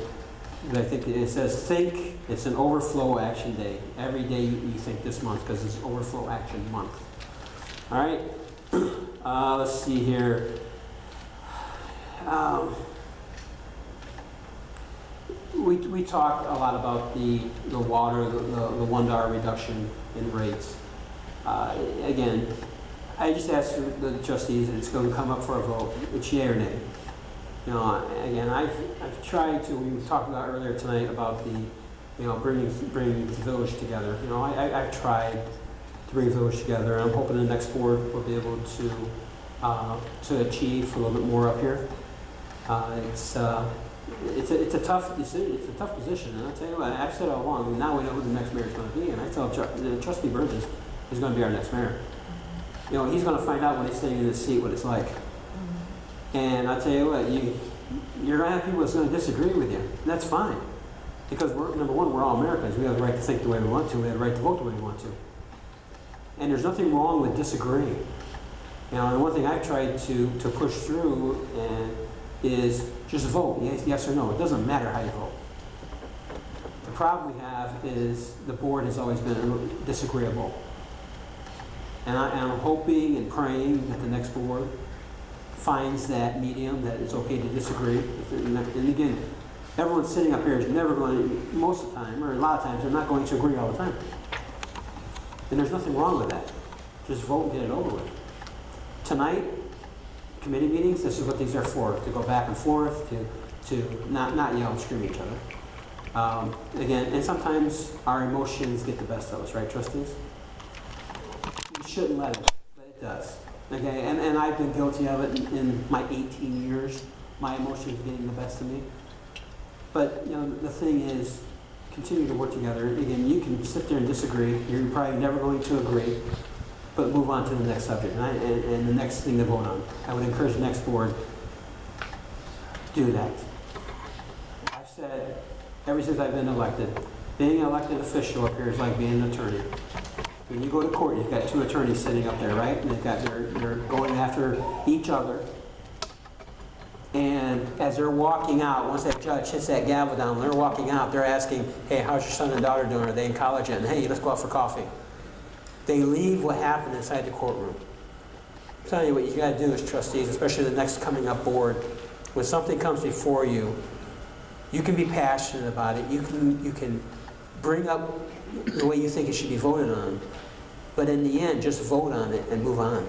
I think it says think, it's an overflow action day. Every day you think this month because it's overflow action month. All right. Let's see here. We talked a lot about the water, the $1 reduction in rates. Again, I just asked the trustees, and it's going to come up for a vote. It's yea or nay. You know, again, I've tried to. We talked about earlier tonight about the, bringing the village together. You know, I've tried to bring the village together, and I'm hoping the next board will be able to achieve a little bit more up here. It's a tough decision. It's a tough position, and I'll tell you what. I've said all along. Now we know who the next mayor is going to be, and I tell Trustee Burgess is going to be our next mayor. You know, he's going to find out when he's sitting in his seat what it's like. And I'll tell you what, you're going to have people that's going to disagree with you. And that's fine. Because number one, we're all Americans. We have the right to think the way we want to. We have the right to vote the way we want to. And there's nothing wrong with disagreeing. You know, and one thing I've tried to push through is just vote, yes or no. It doesn't matter how you vote. The problem we have is the board has always been disagreeable. And I'm hoping and praying that the next board finds that medium, that it's okay to disagree. And again, everyone sitting up here is never going to, most of the time, or a lot of times, they're not going to agree all the time. And there's nothing wrong with that. Just vote and get it over with. Tonight, committee meetings, this is what these are for, to go back and forth, to not yell and scream at each other. Again, and sometimes our emotions get the best of us, right, trustees? We shouldn't let it, but it does. Okay, and I've been guilty of it in my 18 years, my emotions getting the best of me. But, the thing is, continue to work together. Again, you can sit there and disagree. You're probably never going to agree, but move on to the next subject and the next thing to vote on. I would encourage the next board to do that. I've said, ever since I've been elected, being an elected official up here is like being an attorney. When you go to court, you've got two attorneys sitting up there, right? And they're going after each other. And as they're walking out, once that judge hits that gavel down, they're walking out, they're asking, hey, how's your son and daughter doing? Are they in college yet? And hey, let's go out for coffee. They leave what happened inside the courtroom. I'm telling you what you got to do as trustees, especially the next coming up board, when something comes before you, you can be passionate about it. You can bring up the way you think it should be voted on. But in the end, just vote on it and move on.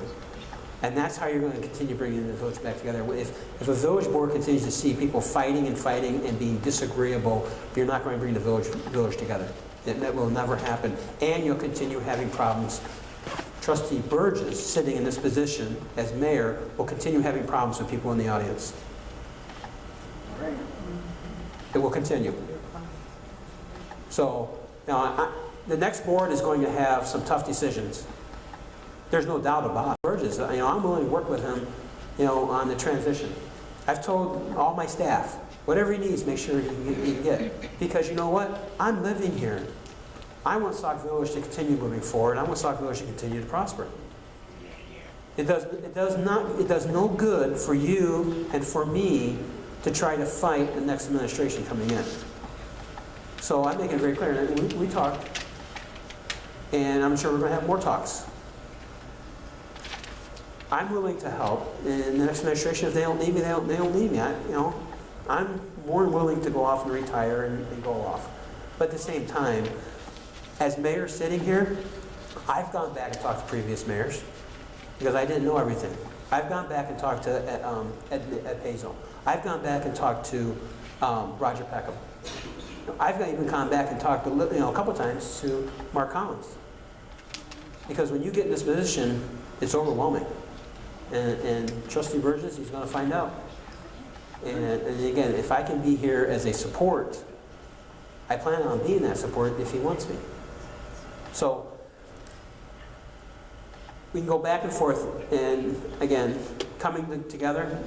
And that's how you're going to continue bringing the village back together. If a village board continues to see people fighting and being disagreeable, you're not going to bring the village together. That will never happen. And you'll continue having problems. Trustee Burgess, sitting in this position as mayor, will continue having problems with people in the audience. It will continue. So, now, the next board is going to have some tough decisions. There's no doubt about it. Burgess, I'm willing to work with him, on the transition. I've told all my staff, whatever he needs, make sure he can get. Because you know what? I'm living here. I want Sauk Village to continue moving forward. I want Sauk Village to continue to prosper. It does no good for you and for me to try to fight the next administration coming in. So I make it very clear. We talked, and I'm sure we're going to have more talks. I'm willing to help in the next administration. If they don't need me, they don't need me. I'm more than willing to go off and retire and go off. But at the same time, as mayor sitting here, I've gone back and talked to previous mayors because I didn't know everything. I've gone back and talked to Ed Pazel. I've gone back and talked to Roger Peckham. I've even gone back and talked a couple times to Mark Collins. Because when you get in this position, it's overwhelming. And Trustee Burgess, he's going to find out. And again, if I can be here as a support, I plan on being that support if he wants me. So we can go back and forth, and again, coming together,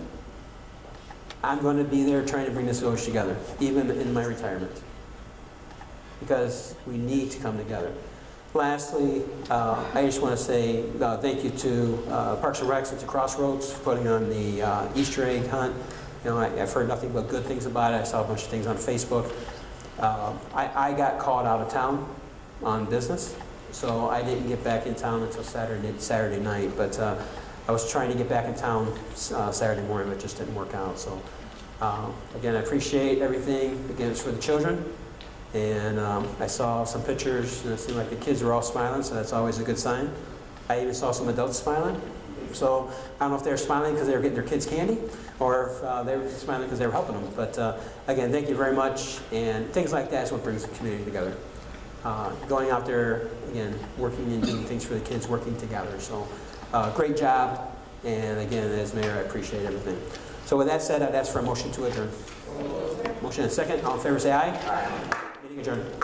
I'm going to be there trying to bring this village together, even in my retirement, because we need to come together. Lastly, I just want to say thank you to Parks and Recs and to Crossroads for putting on the Easter egg hunt. I've heard nothing but good things about it. I saw a bunch of things on Facebook. I got called out of town on business, so I didn't get back in town until Saturday night. But I was trying to get back in town Saturday morning, but it just didn't work out. So again, I appreciate everything. Again, it's for the children. And I saw some pictures, and it seemed like the kids were all smiling, so that's always a good sign. I even saw some adults smiling. So I don't know if they were smiling because they were getting their kids candy, or if they were smiling because they were helping them. But again, thank you very much. And things like that is what brings the community together. Going out there, again, working and doing things for the kids, working together. So great job. And again, as mayor, I appreciate everything. So with that said, I'd ask for a motion to adjourn. Motion and second. All in favor, say aye. Aye. Meeting adjourned.